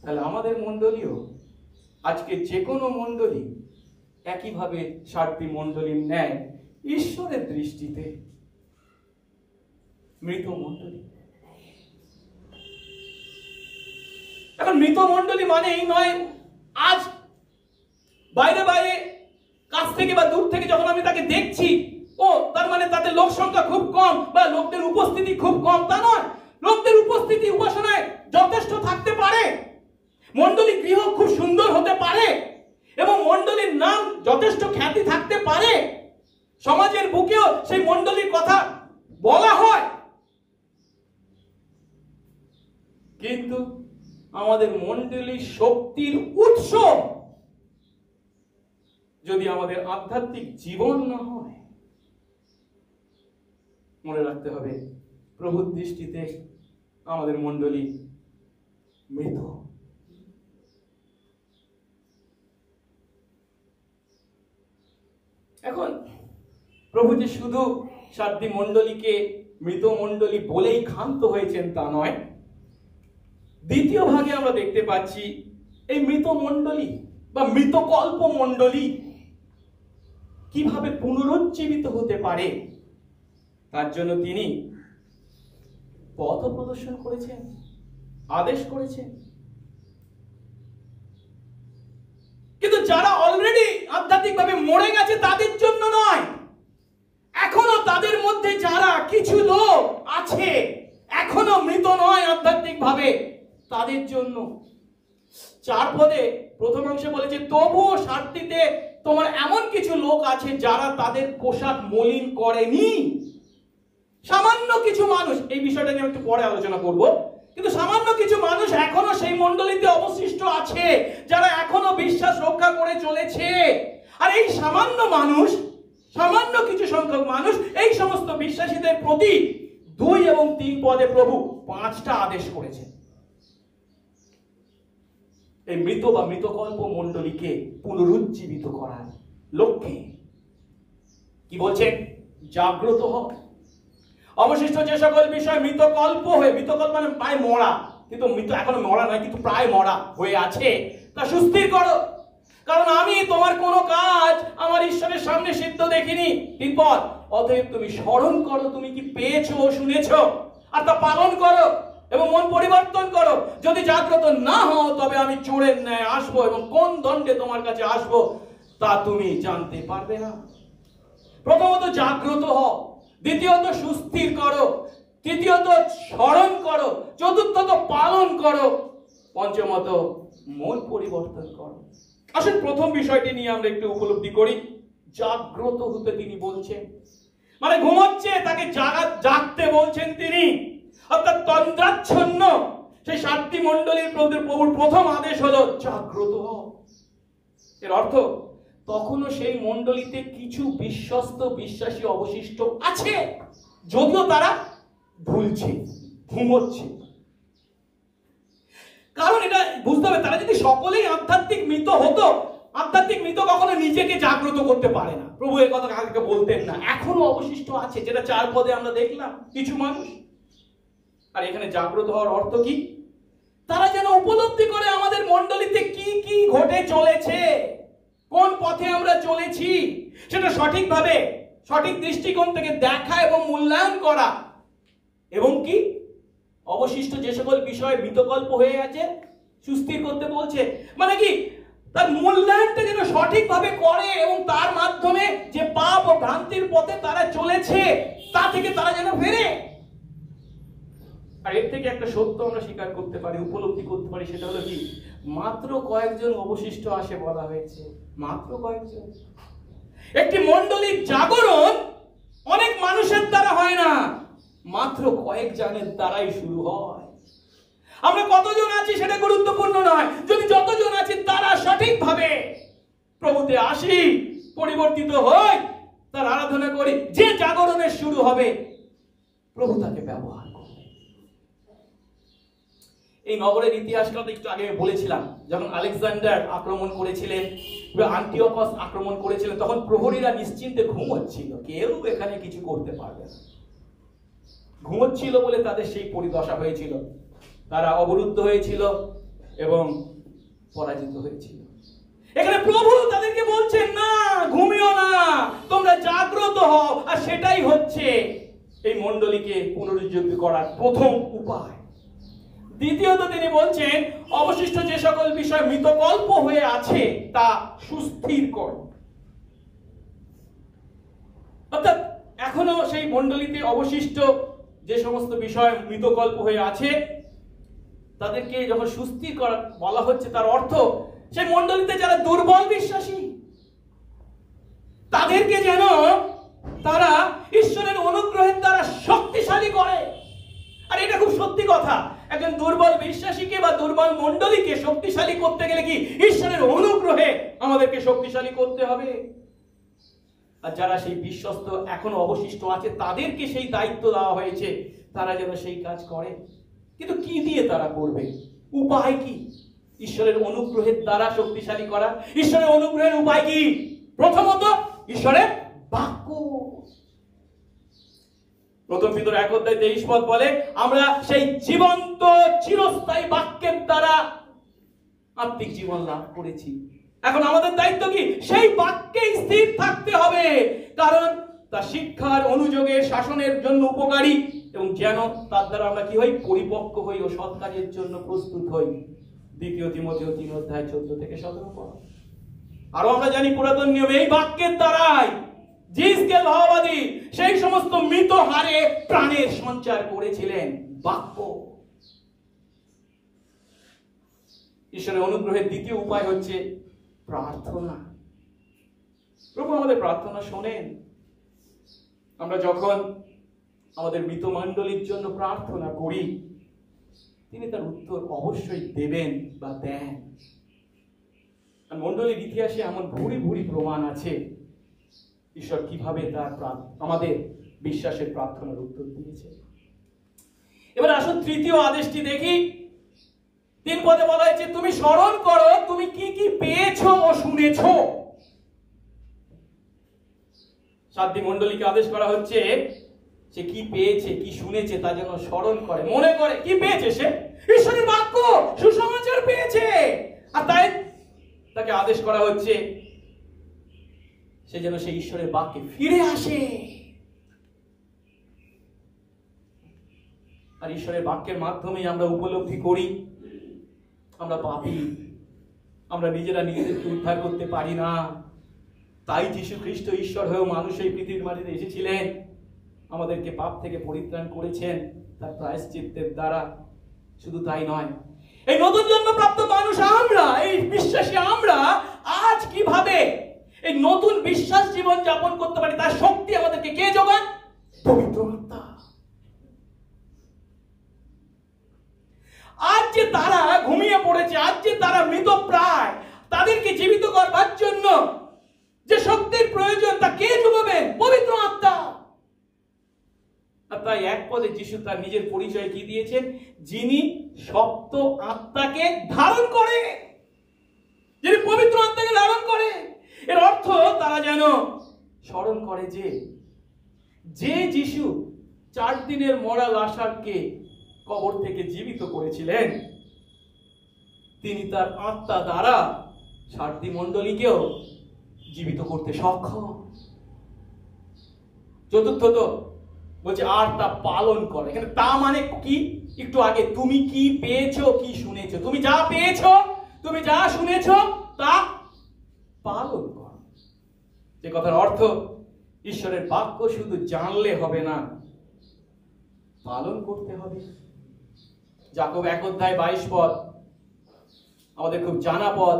তাহলে আমাদের মণ্ডলীও আজকে যে কোনো মণ্ডলী একইভাবে সার্বী মণ্ডলীর ন্যায় ঈশ্বরের দৃষ্টিতে মৃত মণ্ডলী। এখন মৃত মণ্ডলী মানে এই নয় আজ বাইরে বাইরে কাছ থেকে বা দূর থেকে যখন আমি তাকে দেখছি, ও তার মানে তাদের লোক সংখ্যা খুব কম বা লোকদের উপস্থিতি খুব কম, তা নয়। লোকদের উপস্থিতি উপাসনায় যথেষ্ট থাকতে পারে, মণ্ডলী গৃহ খুব সুন্দর হতে পারে এবং মণ্ডলীর নাম যথেষ্ট খ্যাতি থাকতে পারে, সমাজের বুকেও সেই মণ্ডলীর কথা বলা হয়, কিন্তু আমাদের মণ্ডলীর শক্তির উৎস যদি আমাদের আধ্যাত্মিক জীবন না হয়, মনে রাখতে হবে প্রভুর দৃষ্টিতে আমাদের মণ্ডলী মৃত। এখন প্রভু যে শুধু সার্বী মণ্ডলীকে মৃত মণ্ডলী বলেই ক্ষান্ত হয়েছেন তা নয়, দ্বিতীয় ভাগে আমরা দেখতে পাচ্ছি এই মৃত মণ্ডলী বা মৃতকল্প মণ্ডলী কিভাবে পুনরুজ্জীবিত হতে পারে, তার জন্য তিনি পথ প্রদর্শন করেছেন, আদেশ করেছেন। কিন্তু যারা অলরেডি আধ্যাত্মিকভাবে মরে গেছে তাদের জন্য নয়, এখনো তাদের মধ্যে যারা কিছু লোক আছে এখনো মৃত নয় আধ্যাত্মিকভাবে, তাদের জন্য 4 পদে প্রথম অংশে বলেছে, তবুও সার্বীতে তোমার এমন কিছু লোক আছে যারা তাদের পোশাক মলিন করেনি। সামান্য কিছু মানুষ, এই বিষয়টা নিয়ে একটু পরে আলোচনা করব, কিন্তু সামান্য কিছু মানুষ এখনো সেই মণ্ডলীতে অবশিষ্ট আছে যারা এখনো বিশ্বাস রক্ষা করে চলেছে। আর এই সামান্য মানুষ, সামান্য কিছু সংখ্যক মানুষ, এই সমস্ত বিশ্বাসীদের প্রতি 2 এবং 3 পদে প্রভু 5টা আদেশ করেছেন এই মৃত বা মৃতকল্প মণ্ডলীকে পুনরুজ্জীবিত করার লক্ষ্যে। কি বলছেন? জাগ্রত হও, অবশিষ্ট যে সকল বিষয় মৃতকল্প হয়ে, মৃতকল্প মানে প্রায় মরা, কিন্তু মৃত এখনো মরা নয় কিন্তু প্রায় মরা হয়ে আছে, তা সুস্থির করো, কারণ আমি তোমার কোনো কাজ আমার ঈশ্বরের সামনে সিদ্ধ দেখিনি। 3 পদ, অতএব তুমি স্মরণ করো তুমি কি পেয়েছো ও শুনেছো, আর তা পালন করো এবং মন পরিবর্তন করো। যদি জাগ্রত না হও তবে আমি চোরের ন্যায় আসবো এবং কোন দণ্ডে তোমার কাছে আসবো তা তুমি জানতে পারবে না। প্রথমত জাগ্রত হও, দ্বিতীয়ত সুস্থির করো, তৃতীয়ত স্মরণ করো, চতুর্থত পালন করো, পঞ্চমত মন পরিবর্তন করো। আসলে প্রথম বিষয়টি নিয়ে আমরা একটু উপলব্ধি করি। জাগ্রত হতে তিনি বলছেন, মানে ঘুমাচ্ছে তাকে জাগতে বলছেন তিনি, অর্থাৎ তন্দ্রাচ্ছন্ন সেই সার্বী মণ্ডলীর প্রভুর প্রথম আদেশ হলো জাগ্রত হও। এর অর্থ তখনও সেই মণ্ডলীতে কিছু বিশ্বস্ত বিশ্বাসী অবশিষ্ট আছে, যদিও তারা ভুলছে, ঘুমোচ্ছে। কারণ এটা বুঝতে হবে, তারা যদি সকলেই আধ্যাত্মিক মৃত হতো, আধ্যাত্মিক মৃত কখনো নিজেকে জাগ্রত করতে পারে না। প্রভু এই কথা কাউকে বলতেন না। এখনো অবশিষ্ট আছে, যেটা 4 পদে আমরা দেখলাম, কিছু মানুষ। আর এখানে জাগ্রত হওয়ার অর্থ কি? তারা যেন উপলব্ধি করে আমাদের মণ্ডলীতে কি কি ঘটে চলেছে, কোন পথে আমরা চলেছি, সেটা সঠিকভাবে সঠিক দৃষ্টিকোণ থেকে দেখা এবং মূল্যায়ন করা, এবং কি অবশিষ্ট যে সকল বিষয় মৃতকল্প হয়ে আছে সুস্থির করতে বলছে। মানে কি, তার মূল্যায়নটা যেন সঠিকভাবে করে এবং তার মাধ্যমে যে পাপ ও ভ্রান্তির পথে তারা চলেছে তা থেকে তারা যেন ফেরে। আর এর থেকে একটা সত্য আমরা স্বীকার করতে পারি, উপলব্ধি করতে পারি, সেটা হলো কি, মাত্র কয়েকজন অবশিষ্ট আসে বলা হয়েছে, মাত্র কয়েকজন। একটি মণ্ডলীর জাগরণ অনেক মানুষের দ্বারা হয় না, মাত্র কয়েকজনের দ্বারাই শুরু হয়। আমরা কতজন আছি সেটা গুরুত্বপূর্ণ নয়, যদি যতজন আছি তারা সঠিকভাবে প্রভুতে আসি, পরিবর্তিত হই, তার আরাধনা করি, যে জাগরণের শুরু হবে প্রভু তাকে ব্যবহার করবে। এই নগরের ইতিহাসটা একটু আগে বলেছিলাম, যখন আলেকজান্ডার আক্রমণ করেছিলেন, আন্টিওকাস আক্রমণ করেছিলেন, তখন প্রহরীরা নিশ্চিন্তে ঘুমোচ্ছিল, কেউ এখানে কিছু করতে পারবে না। ঘুমোচ্ছিল বলে তাদের সেই পরিদশা হয়েছিল, তারা অবরুদ্ধ হয়েছিল এবং পরাজিত হয়েছিল। এখানে প্রভু তাদেরকে বলছেন, না ঘুমিও না, তোমরা জাগ্রত হও। আর সেটাই হচ্ছে এই মণ্ডলীকে পুনরুজ্জীবিত করার প্রথম উপায়। দ্বিতীয়ত তিনি বলছেন, অবশিষ্ট যে সকল বিষয় মৃতকল্প হয়ে আছে তা সুস্থির কর। অর্থাৎ এখনো সেই মণ্ডলীতে অবশিষ্ট যে সমস্ত বিষয় মৃতকল্প হয়ে আছে তাদেরকে যখন সুস্থির করা বলা হচ্ছে, তার অর্থ সেই মণ্ডলীতে যারা দুর্বল বিশ্বাসী তাদেরকে যেন তারা ঈশ্বরের অনুগ্রহের দ্বারা শক্তিশালী করে। আর এটা খুব সত্যি কথা, একজন দুর্বল বিশ্বাসীকে বা দুর্বল মণ্ডলীকে শক্তিশালী করতে গেলে কি ঈশ্বরের অনুগ্রহে আমাদেরকে শক্তিশালী করতে হবে। আর যারা সেই বিশ্বস্ত এখনো অবশিষ্ট আছে তাদেরকে সেই দায়িত্ব দেওয়া হয়েছে, তারা যেন সেই কাজ করে। কিন্তু কি দিয়ে তারা করবে, উপায় কি? ঈশ্বরের অনুগ্রহের দ্বারা শক্তিশালী করা। ঈশ্বরের অনুগ্রহের উপায় কি? প্রথমত ঈশ্বরের বাক্য। প্রথম পিতর 1:23 বলে, আমরা সেই জীবন্ত চিরস্থায়ী বাক্যের দ্বারা আত্মিক জীবন লাভ করেছি। এখন আমাদের দায়িত্ব কি? সেই বাক্যে স্থির থাকতে হবে, কারণ তা শিক্ষার, অনুযোগের, শাসনের জন্য উপকারী, এবং যেন তার দ্বারা আমরা কি হই, পরিপক্ক হই ও সৎ কাজের জন্য প্রস্তুত হই। 2 তিমোথেও 3:14-17। আরো আমরা জানি পুরাতন নিয়মে এই বাক্যের দ্বারাই জিসকেল ভাববাদী সেই সমস্ত মৃত হারে প্রাণের সঞ্চার করেছিলেন। বাক্য। ঈশ্বরের অনুগ্রহের দ্বিতীয় উপায় হচ্ছে প্রার্থনা। প্রভু আমাদের প্রার্থনা শোনেন। আমরা যখন আমাদের মৃত মণ্ডলীর জন্য প্রার্থনা করি, তিনি তার উত্তর অবশ্যই দেবেন বা দেন। আর মণ্ডলীর ইতিহাসে এমন ভুরি ভুরি প্রমাণ আছে ঈশ্বর কিভাবে তার আমাদের বিশ্বাসের প্রার্থনার উত্তর দিয়েছে। এবার আসুন তৃতীয় আদেশটি দেখি। 3 পদে বলা হয়েছে, তুমি স্মরণ করো তুমি কি কি পেয়েছো ও শুনেছো। সাতটি মণ্ডলীকে আদেশ করা হচ্ছে সে কি পেয়েছে, কি শুনেছে তা যেন স্মরণ করে, মনে করে। কি পেয়েছে? সে ঈশ্বরের বাক্য, সুসমাচার পেয়েছে। আর তাই তাকে আদেশ করা হচ্ছে সে যেন সেই ঈশ্বরের বাক্যে ফিরে আসে। আর ঈশ্বরের বাক্যের মাধ্যমেই আমরা উপলব্ধি করি আমরা পাপী, আমরা নিজেরা নিজেদেরকে উদ্ধার করতে পারি না। তাই যীশু খ্রিস্ট ঈশ্বর হয়েও মানুষ এই পৃথিবীর মাটিতে এসেছিলেন, আমাদেরকে পাপ থেকে পরিত্রাণ করেছেন তার প্রায়শ্চিত্তের দ্বারা। শুধু তাই নয়, এই নতুন জন্মপ্রাপ্ত মানুষ আমরা, এই বিশ্বাসী আমরা আজ কিভাবে এই নতুন বিশ্বাস জীবন যাপন করতে পারি তার শক্তি আমাদেরকে কে যোগান? পবিত্র আত্মা। আজ যে তারা ঘুমিয়ে পড়েছে, আজ যে তারা মৃতপ্রায়, তাদেরকে জীবিত করবার জন্য যে শক্তির প্রয়োজন তা কে যোগাবেন? পবিত্র আত্মা। আর তাই 1 পদে যিশু তার নিজের পরিচয় কি দিয়েছেন? যিনি সপ্ত আত্মাকে ধারণ করে, যিনি পবিত্র আত্মাকে ধারণ করে। এর অর্থ তারা যেন স্মরণ করে যে যিশু 4 দিনের মরা লাশারকে কবর থেকে জীবিত করেছিলেন, তিনি তার আত্মা দ্বারা সাতটি মণ্ডলীকেও জীবিত করতে সক্ষম। চতুর্থত বলছে আর তা পালন করে। এখানে তা মানে কি? একটু আগে তুমি কি পেয়েছো, কি শুনেছো? তুমি যা পেয়েছো, তুমি যা শুনেছো তা পালন করো। যে কথার অর্থ, ঈশ্বরের বাক্য শুধু জানলে হবে না, পালন করতে হবে। যাকব 1:22 আমাদের খুব জানা পদ।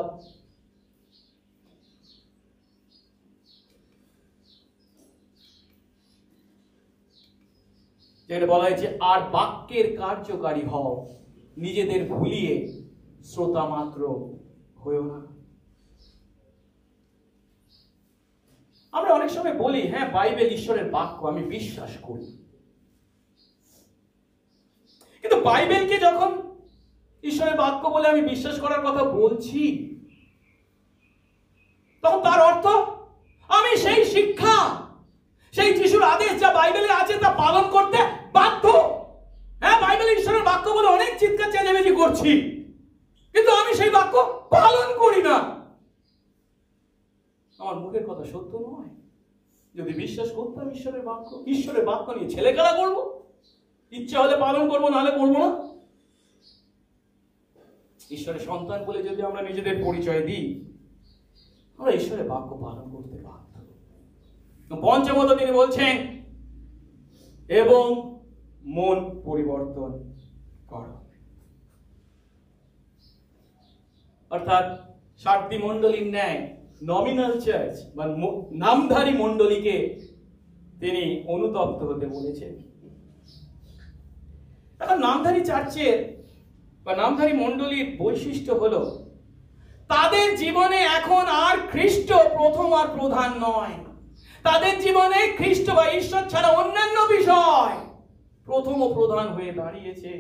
যেটা বলা হয়েছে, আর বাক্যের কার্যকারী হও, নিজেদের ভুলিয়ে শ্রোতা মাত্র হয়েও না। আমরা অনেক সময় বলি, হ্যাঁ বাইবেল ঈশ্বরের বাক্য, আমি বিশ্বাস করি। কিন্তু বাইবেলকে যখন ঈশ্বরের বাক্য বলে আমি বিশ্বাস করার কথা বলছি, তখন তার অর্থ আমি সেই শিক্ষা, সেই যিশুর আদেশ যা বাইবেলে আছে তা পালন করতে বাধ্য। হ্যাঁ, বাইবেলে ঈশ্বরের বাক্য বলে অনেক চিৎকার চেঁচামেচি করছি, কিন্তু আমি সেই বাক্য পালন করি না। আমার মুখের কথা সত্য নয়। যদি বিশ্বাস করতাম ঈশ্বরের বাক্য নিয়ে ছেলেখেলা করবো, ইচ্ছা হলে পালন করবো, নাহলে করবো না। ঈশ্বরের সন্তান বলে যদি আমরা নিজেদের পরিচয় দিই, আমরা ঈশ্বরের বাক্য পালন করতে বাধ্য। পঞ্চমত তিনি বলছেন, এবং মন পরিবর্তন করো। অর্থাৎ সার্দি মণ্ডলীর ন্যায় নমিনাল চার্চ বা নামধারী মণ্ডলীকে তিনি অনুতপ্ত হতে বলেছেন। এখন নামধারী চার্চের বা নামধারী মণ্ডলীর বৈশিষ্ট্য হলো, তাদের জীবনে এখন আর খ্রিস্ট প্রথম আর প্রধান নয়। তাদের জীবনে খ্রিস্ট বা ঈশ্বর ছাড়া অন্যান্য বিষয় প্রথম ও প্রধান হয়ে দাঁড়িয়েছে।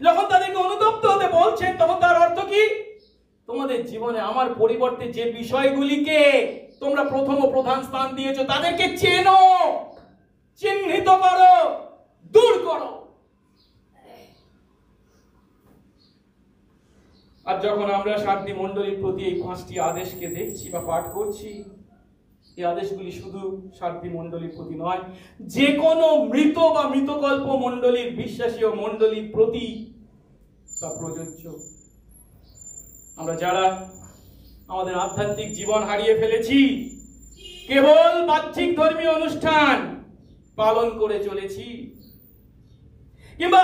যখন তাদেরকে অনুতপ্ত হতে বলছেন, তখন তার অর্থ কি? তোমাদের জীবনে আমার পরিবর্তে যে বিষয়গুলিকে তোমরা প্রথম ও প্রধান স্থান দিয়েছো, তাদেরকে চেনো, চিহ্নিত করো, দূর করো। আর যখন আমরা সার্দি মণ্ডলীর প্রতি এই 5টি আদেশকে দেখছি বা পাঠ করছি, এই আদেশগুলি শুধু সার্দি মণ্ডলীর প্রতি নয়, যে কোনো মৃত বা মৃতকল্প মণ্ডলীর বিশ্বাসী ও মণ্ডলীর প্রতি তা প্রযোজ্য। আমরা যারা আমাদের আধ্যাত্মিক জীবন হারিয়ে ফেলেছি, কেবল বাহ্যিক ধর্মীয় অনুষ্ঠান পালন করে চলেছি, কিংবা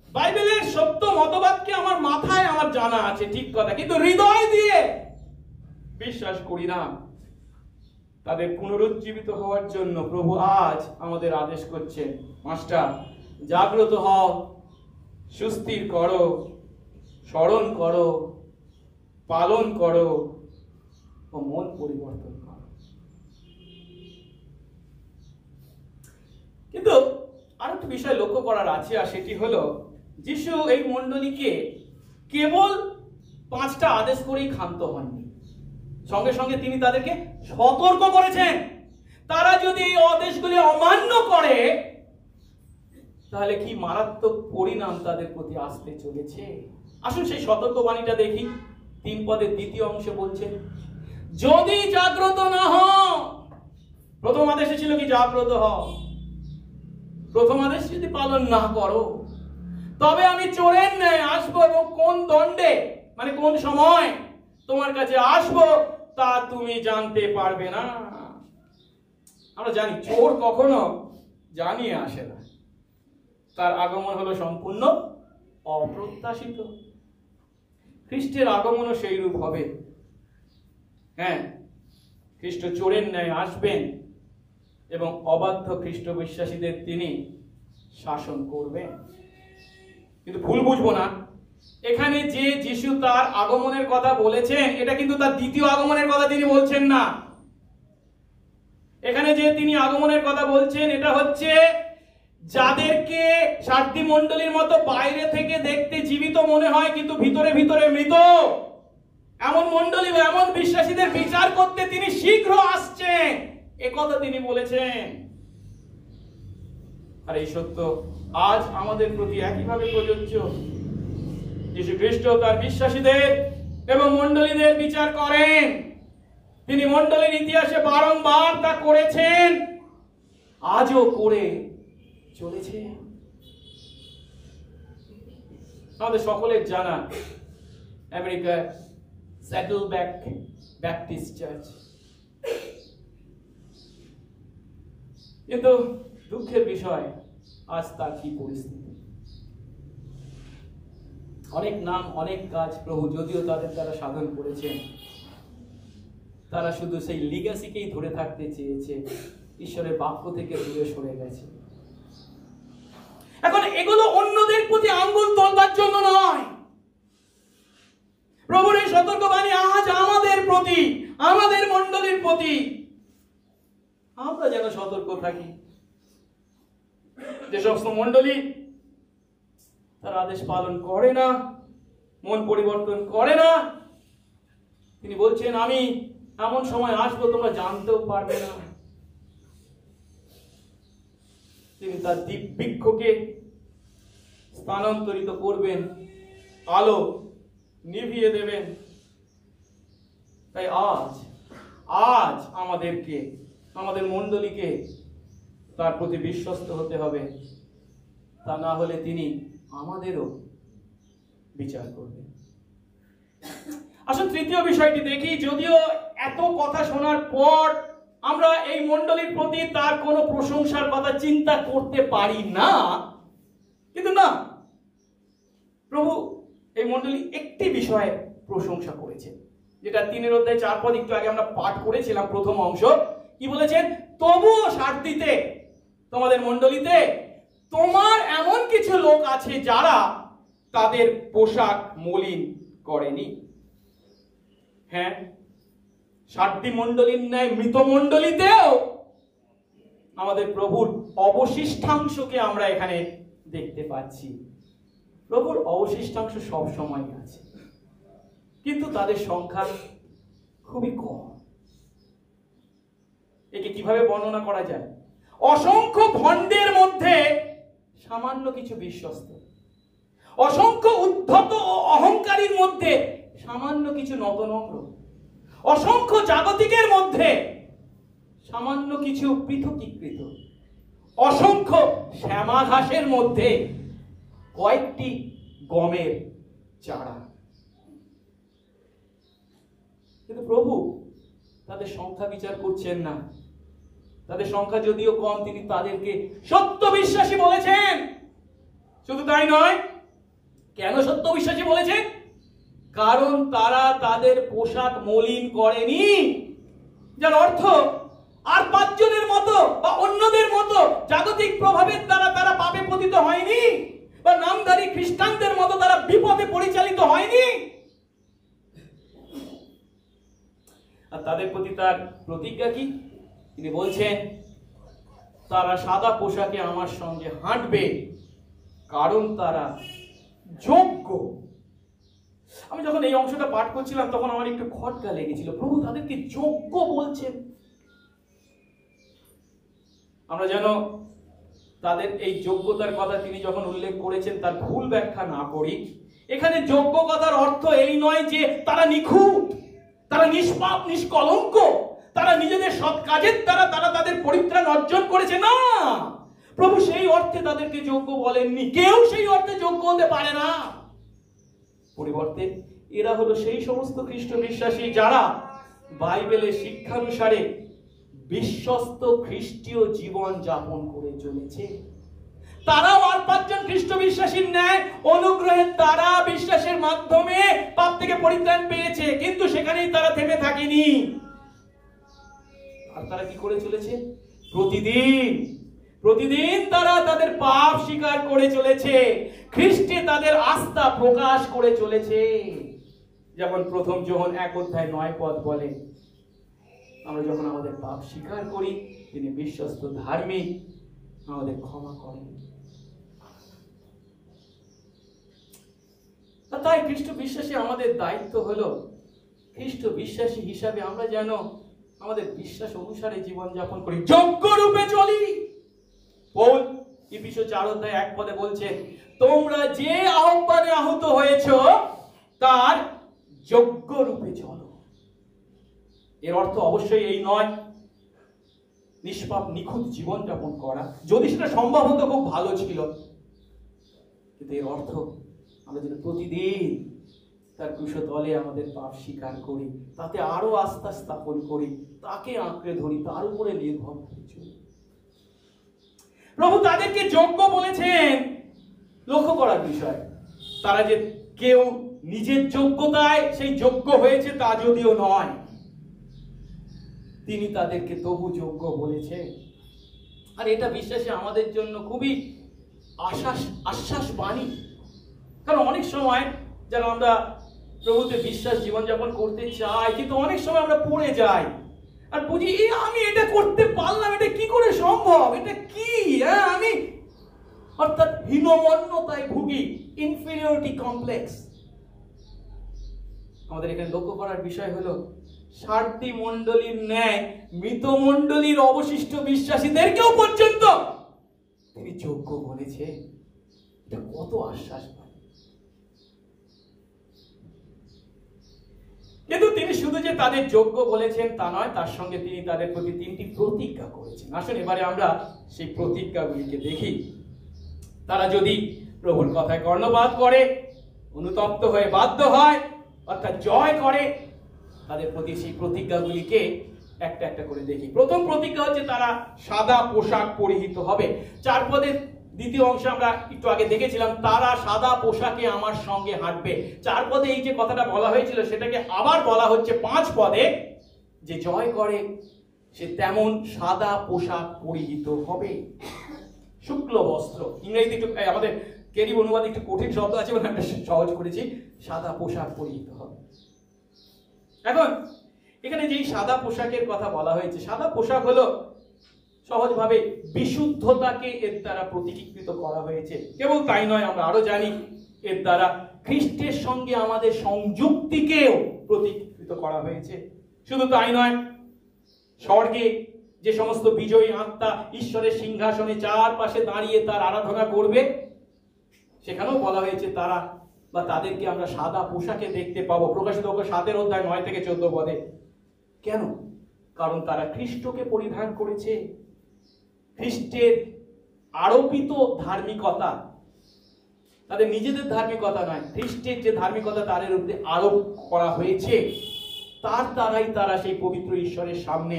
বাইবেলের সত্য মতবাদকে আমার মাথায় আমার জানা আছে, ঠিক কথা, কিন্তু হৃদয় দিয়ে বিশ্বাস করি না, তাদের পুনরুজ্জীবিত হওয়ার জন্য প্রভু আজ আমাদের আদেশ করছেন, মাস্টার জাগ্রত হও, সুস্থির করো, স্মরণ করো, পালন করো ও মন পরিবর্তন করো। কিন্তু আর একটা বিষয় লক্ষ্য করার আছে, আর সেটি হলো, যিশু এই মণ্ডলীকে কেবল 5টা আদেশ করেই ক্ষান্ত হননি, সঙ্গে সঙ্গে তিনি তাদেরকে সতর্ক করেছেন, তারা যদি এই আদেশগুলি অমান্য করে তাহলে কি মারাত্মক পরিণাম তাদের প্রতি আসতে চলেছে। আসুন সেই সতর্কবাণীটা দেখি। 3 পদের দ্বিতীয় অংশে বলছেন, যদি জাগ্রত না হও। প্রথম আদেশে ছিল কি? জাগ্রত হও। প্রথম আদেশ যদি পালন না করো, তবে আমি চোরের ন্যায় আসবো, এবং কোন দণ্ডে, মানে কোন সময় তোমার কাছে আসবো তা তুমি জানতে পারবে না। আমরা জানি চোর কখনো জানিয়ে আসে না, তার আগমন হলো সম্পূর্ণ অপ্রত্যাশিত। খ্রিস্টের আগমনও সেই রূপ হবে। হ্যাঁ, খ্রিস্ট চোরের ন্যায় আসবেন এবং অবাধ্য খ্রিস্ট বিশ্বাসীদের তিনি শাসন করবেন। কিন্তু ভুল বুঝবো না, এখানে যে যিশু তার আগমনের কথা বলেছেন, এটা কিন্তু তার দ্বিতীয় আগমনের কথা তিনি বলছেন না। এখানে যে তিনি আগমনের কথা বলছেন, এটা হচ্ছে যাদেরকে সার্দি মণ্ডলীর মতো বাইরে থেকে দেখতে জীবিত মনে হয়, কিন্তু ভিতরে ভিতরে মৃত, এমন মণ্ডলী বা এমন বিশ্বাসীদের বিচার করতে তিনি শীঘ্র আসছেন, এ কথা তিনি বলেছেন। আর এই সত্য আজ আমাদের প্রতি একইভাবে প্রযোজ্য। যীশু খ্রিস্ট তার বিশ্বাসীদের এবং মণ্ডলীদের বিচার করেন। তিনি মণ্ডলীর ইতিহাসে বারংবার তা করেছেন, আজও করে চলেছে। আমাদের সকলের জানা আমেরিকার স্যাডলব্যাক ব্যাপটিস্ট চার্চ। কিন্তু দুঃখের বিষয় আজ তার কি পরিস্থিতি। অনেক নাম, অনেক কাজ প্রভু যদিও তাদের দ্বারা সাধন করেছেন, তারা শুধু সেই লিগ্যাসিকেই ধরে থাকতে চেয়েছে, ঈশ্বরের বাক্য থেকে দূরে সরে গেছে। এখন এগুলো অন্যদের প্রতি আঙ্গুল তোলবার জন্য নয়, প্রভুর এই সতর্কবাণী আজ আমাদের প্রতি, আমাদের মণ্ডলীর প্রতি। আমরা যেন সতর্ক থাকি। যে সমস্ত মণ্ডলী তার আদেশ পালন করে না, মন পরিবর্তন করে না, তিনি বলছেন আমি এমন সময় আসবো তোমরা জানতেও পারবে না। তিনি তার দিব্যিক্ষকে স্থানান্তরিত করবেন, আলো নিভিয়ে দেবেন। তাই আজ আমাদেরকে, আমাদের মণ্ডলীকে তার প্রতি বিশ্বস্ত হতে হবে। তা না হলে তিনি আমাদেরও বিচার করবেন। আসলে তৃতীয় বিষয়টি দেখি, যদিও এত কথা শোনার পর আমরা এই মণ্ডলীর প্রতি তার কোনো প্রশংসার কথা চিন্তা করতে পারি না, কিন্তু না, প্রভু এই মণ্ডলী একটি বিষয়ে প্রশংসা করেছেন, যেটা 3 অধ্যায় 4 পদ একটু আগে আমরা পাঠ করেছিলাম। প্রথম অংশ কি বলেছেন? তবুও সার্দিতে তোমাদের মণ্ডলীতে তোমার এমন কিছু লোক আছে যারা তাদের পোশাক মলিন করেনি। হ্যাঁ, সার্দি মণ্ডলীর ন্যায় মৃত মণ্ডলীতেও আমাদের প্রভুর অবশিষ্টাংশকে আমরা এখানে দেখতে পাচ্ছি। প্রভুর অবশিষ্টাংশ সব সময় আছে, কিন্তু তাদের সংখ্যা খুবই কম। একে কিভাবে বর্ণনা করা যায়? অসংখ্য ভণ্ডের মধ্যে সামান্য কিছু বিশ্বস্ত, অসংখ্য উদ্ধত ও অহংকারীর মধ্যে সামান্য কিছু নতনম্র, অসংখ্য জাগতিকের মধ্যে সামান্য কিছু পৃথকীকৃত, অসংখ্য শ্যামা ঘাসের মধ্যে কয়েকটি গমের চারা। কিন্তু প্রভু তাদের সংখ্যা বিচার করছেন না। তাদের সংখ্যা যদিও কম, তিনি তাদেরকে সত্য বিশ্বাসী বলেছেন। শুধু তাই নয়, কেন সত্য বিশ্বাসী বলেছেন? কারণ তারা তাদের পোশাক মলিন করেনি। যার অর্থ আর 5 জনের মতো বা অন্যদের মতো জাগতিক প্রভাবের দ্বারা তারা পাপে পতিত হয়নি, বা নামধারী খ্রিস্টানদের মতো তারা বিপদে পরিচালিত হয়নি। আর তাদের প্রতি তার প্রতিজ্ঞা কি? তিনি বলছেন তারা সাদা পোশাকে আমার সঙ্গে হাঁটবে, কারণ তারা যোগ্য। আমি যখন এই অংশটা পাঠ করছিলাম তখন আমার একটু খটকা লেগেছিল। প্রভু তাদেরকে যোগ্য বলছেন। আমরা যেন তাদের এই যোগ্যতার কথা তিনি যখন উল্লেখ করেছেন তার ভুল ব্যাখ্যা না করি। এখানে যোগ্য কথার অর্থ এই নয় যে তারা নিখুঁত, তারা নিষ্পাপ, নিষ্কলঙ্ক, তারা নিজেদের সৎ কাজের দ্বারা তারা তাদের পরিত্রাণ অর্জন করেছে। না, প্রভু সেই অর্থে তাদেরকে যোগ্য বলেননি। কেউ সেই অর্থে যোগ্য হতে পারে না। পরিবর্তে এরা হলো সেই সমস্ত খ্রিস্ট বিশ্বাসী যারা বাইবেলের শিক্ষানুসারে বিশ্বস্ত খ্রিস্টীয় জীবন যাপন করে চলেছে। তারাও আর 5 জন খ্রিস্ট বিশ্বাসীর ন্যায় অনুগ্রহের দ্বারা বিশ্বাসের মাধ্যমে পাপ থেকে পরিত্রাণ পেয়েছে, কিন্তু সেখানেই তারা থেমে থাকেনি। আর তারা কি করে চলেছে? প্রতিদিন তারা তাদের পাপ স্বীকার করে চলেছে, খ্রিস্টে তাদের আস্থা প্রকাশ করে চলেছে। যেমন প্রথম যোহন 1 অধ্যায় 9 পদ বলে, আমরা যখন আমাদের পাপ স্বীকার করি তিনি বিশ্বস্ত ধার্মিক, আমাদের ক্ষমা করেন। তাই খ্রিস্ট বিশ্বাসী আমাদের দায়িত্ব হলো খ্রিস্ট বিশ্বাসী হিসাবে আমরা যেন আমাদের বিশ্বাস অনুসারে জীবন যাপন করি, যোগ্য রূপে চলি। পৌল ইফিসীয় 4 অধ্যায় 1 পদে বলছেন, তোমরা যে আহ্বানে আহত হয়েছো তার যোগ্য রূপে চলো। এর অর্থ অবশ্যই এই নয় নিষ্পাপ নিখুঁত জীবন যাপন করা, যদি সেটা সম্ভব হতো খুব ভালো ছিল, কিন্তু এর অর্থ আমরা যেন প্রতিদিন তার ক্রুশতলে আমাদের পাপ স্বীকার করি, তাতে আরো আস্থা স্থাপন করি, তাকে আঁকড়ে ধরি, তার উপরে নির্ভর করি। প্রভু তাদেরকে যোগ্য বলেছেন। লক্ষ্য করার বিষয়, তারা যে কেউ নিজের যোগ্যতায় সেই যোগ্য হয়েছে তা যদিও নয়, তিনি তাদেরকে তবু যোগ্য বলেছেন। আর এটা বিশ্বাসে আমাদের জন্য খুবই আশ্বাস বাণী। কারণ অনেক সময় যারা আমরা প্রভুতে বিশ্বাস জীবনযাপন করতে চাই, কিন্তু অনেক সময় আমরা পড়ে যাই আর বুঝি আমি এটা করতে পারলাম, এটা কি করে সম্ভব, এটা কি, আমি অর্থাৎ হীনমন্যতায় ভুগি, ইনফিরিয়রিটি কমপ্লেক্স। আমাদের এখানে লক্ষ্য করার বিষয় হলো সারথি মণ্ডলীর ন্যায় মৃত মণ্ডলীর অবশিষ্ট বিশ্বাসীদেরকেও পর্যন্ত তিনি যোগ্য বলেছে। এটা কত আশ্বাস পায়। কিন্তু তিনি শুধু যে তাদের যোগ্য বলেছেন তা নয়, তার সঙ্গে তিনি তাদের প্রতি 3টি প্রতিজ্ঞা করেছেন। আসুন এবারে আমরা সেই প্রতিজ্ঞাগুলিকে দেখি। তারা যদি প্রভুর কথায় কর্ণপাত করে, অনুতপ্ত হয়ে বাধ্য হয়, অর্থাৎ জয় করে, তাদের প্রতি সেই প্রতিজ্ঞাগুলিকে একটা একটা করে দেখি। প্রথম প্রতিজ্ঞা হচ্ছে তারা সাদা পোশাক পরিহিত হবে। 4 পদের দ্বিতীয় অংশে আমরা একটু আগে দেখেছিলাম, তারা সাদা পোশাকে আমার সঙ্গে হাঁটবে। 4 পদে এই যে কথাটা বলা হয়েছিল সেটাকে আবার বলা হচ্ছে 5 পদে, যে জয় করে সে তেমন সাদা পোশাক পরিহিত হবে। শুক্ল বস্ত্র, ইংরেজিতে একটু আমাদের কেরিব অনুবাদে একটু কঠিন শব্দ আছে বলে আমরা সহজ করেছি, সাদা পোশাক পরিহিত হবে। এখন এখানে যে সাদা পোশাকের কথা বলা হয়েছে, সাদা পোশাক হলো সহজভাবে বিশুদ্ধতাকে এর দ্বারা প্রতীকীকৃত করা হয়েছে। কেবল তাই নয়, আমরা আরো জানি এর দ্বারা খ্রিস্টের সঙ্গে আমাদের সংযুক্তিকেও প্রতীকীকৃত করা হয়েছে। শুধু তাই নয়, স্বর্গে যে সমস্ত বিজয়ী আত্মা ঈশ্বরের সিংহাসনে চারপাশে দাঁড়িয়ে তার আরাধনা করবে, সেখানেও বলা হয়েছে তারা বা তাদেরকে আমরা সাদা পোশাকে দেখতে পাবো। প্রকাশিত 7 অধ্যায় 9 থেকে 14 পদে। কেন? কারণ তারা খ্রিস্টকে পরিধান করেছে। খ্রিস্টের আরোপিত ধার্মিকতা, তাদের নিজেদের ধার্মিকতা নয়, খ্রিস্টের যে ধার্মিকতা তাদের উপরে আরোপ করা হয়েছে, তার দ্বারাই তারা সেই পবিত্র ঈশ্বরের সামনে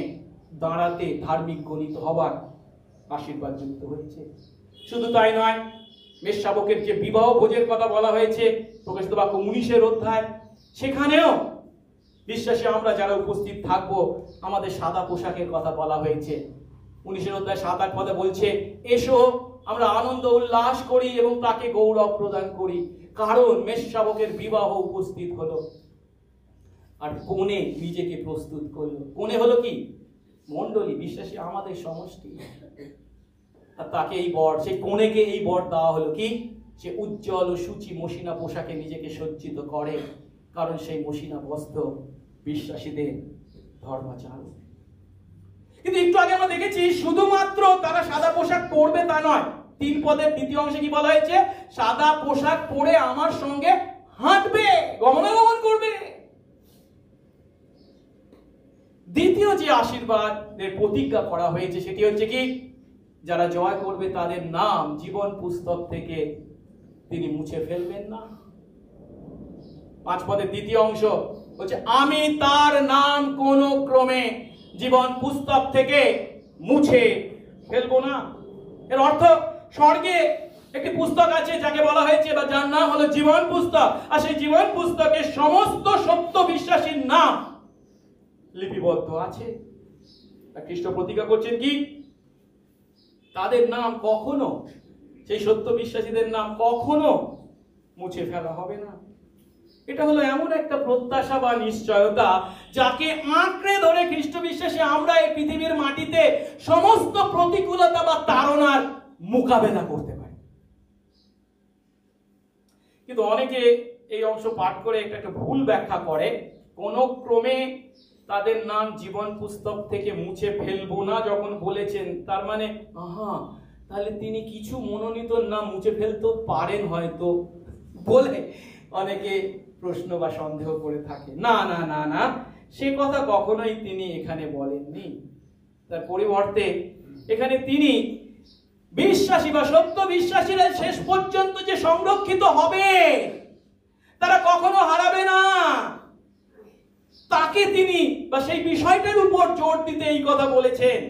দাঁড়াতে ধার্মিক গণিত হবার আশীর্বাদ যুক্ত হয়েছে। শুধু তাই নয়, মেষশাবকের যে বিবাহ ভোজের কথা বলা হয়েছে প্রকাশিত বাক্য 19 অধ্যায়, সেখানেও বিশ্বাসী আমরা যারা উপস্থিত থাকবো আমাদের সাদা পোশাকের কথা বলা হয়েছে। 19 অধ্যায় 7-8 পদে বলছে, এসো আমরা আনন্দ উল্লাস করি এবং তাকে গৌরব প্রদান করি, কারণ মেষশাবকের বিবাহ উপস্থিত হলো আর কোণে নিজেকে প্রস্তুত করলো। কোণে হলো কি? মণ্ডলী, বিশ্বাসী আমাদের সমষ্টি। আর তাকে এই বর, সেই কোণেকে এই বর দেওয়া হলো কি? সে উজ্জ্বল ও সূচি মসিনা পোশাকে নিজেকে সজ্জিত করে, কারণ সেই মসিনা বস্ত্র বিশ্বাসীদের ধর্মাচার। কিন্তু একটু আগে আমরা দেখেছি শুধুমাত্র তারা সাদা পোশাক পরবে তা নয়। 3 পদের দ্বিতীয় অংশে কি বলা হয়েছে? সাদা পোশাক পরে আমার সঙ্গে হাঁটবে, গমনাগমন করবে। দ্বিতীয় যে আশীর্বাদের প্রতিজ্ঞা করা হয়েছে সেটি হচ্ছে কি? যারা জয় করবে তাদের নাম জীবন পুস্তক থেকে তিনি মুছে ফেলবেন না। 5 পদের দ্বিতীয় অংশ হচ্ছে, আমি তার নাম কোন ক্রমে জীবন পুস্তক থেকে মুছে ফেলবো না। এর অর্থ, স্বর্গে একটি পুস্তক আছে যাকে বলা হয়েছে বা যার নাম হলো জীবন পুস্তক, আর সেই জীবন পুস্তকে সমস্ত সত্য বিশ্বাসীর নাম লিপিবদ্ধ আছে। খ্রিস্ট প্রতিজ্ঞা করছেন কি? তাদের নাম কখনো, সেই সত্য বিশ্বাসীদের নাম কখনো মুছে ফেলা হবে না। এটা হলো এমন একটা প্রত্যাশা বা নিশ্চয়তা যাকে আঁকড়ে ধরে খ্রিস্ট বিশ্বাসী আমরা এই পৃথিবীর মাটিতে সমস্ত প্রতিকূলতা বা তাড়নার মোকাবেলা করতে পারি। কিন্তু অনেকে এই অংশ পাঠ করে একটা ভুল ব্যাখ্যা করে। কোন ক্রমে তাদের নাম জীবন পুস্তক থেকে মুছে ফেলবো না যখন বলেছেন, তার মানে তাহলে তিনি কিছু মনোনীত নাম মুছে ফেলতে পারেন হয়তো বলে অনেকে প্রশ্ন বা সন্দেহ করে থাকে। না না না না, সে কথা কখনোই তিনি এখানে বলেননি। তার পরিবর্তে এখানে তিনি বিশ্বাসী বা সত্য বিশ্বাসীরা শেষ পর্যন্ত যে সংরক্ষিত হবে তারা কখনো হারাবে না। তাকে তিনি বা সেই বিষয়টার উপর জোর দিতে এই কথা বলেছেন।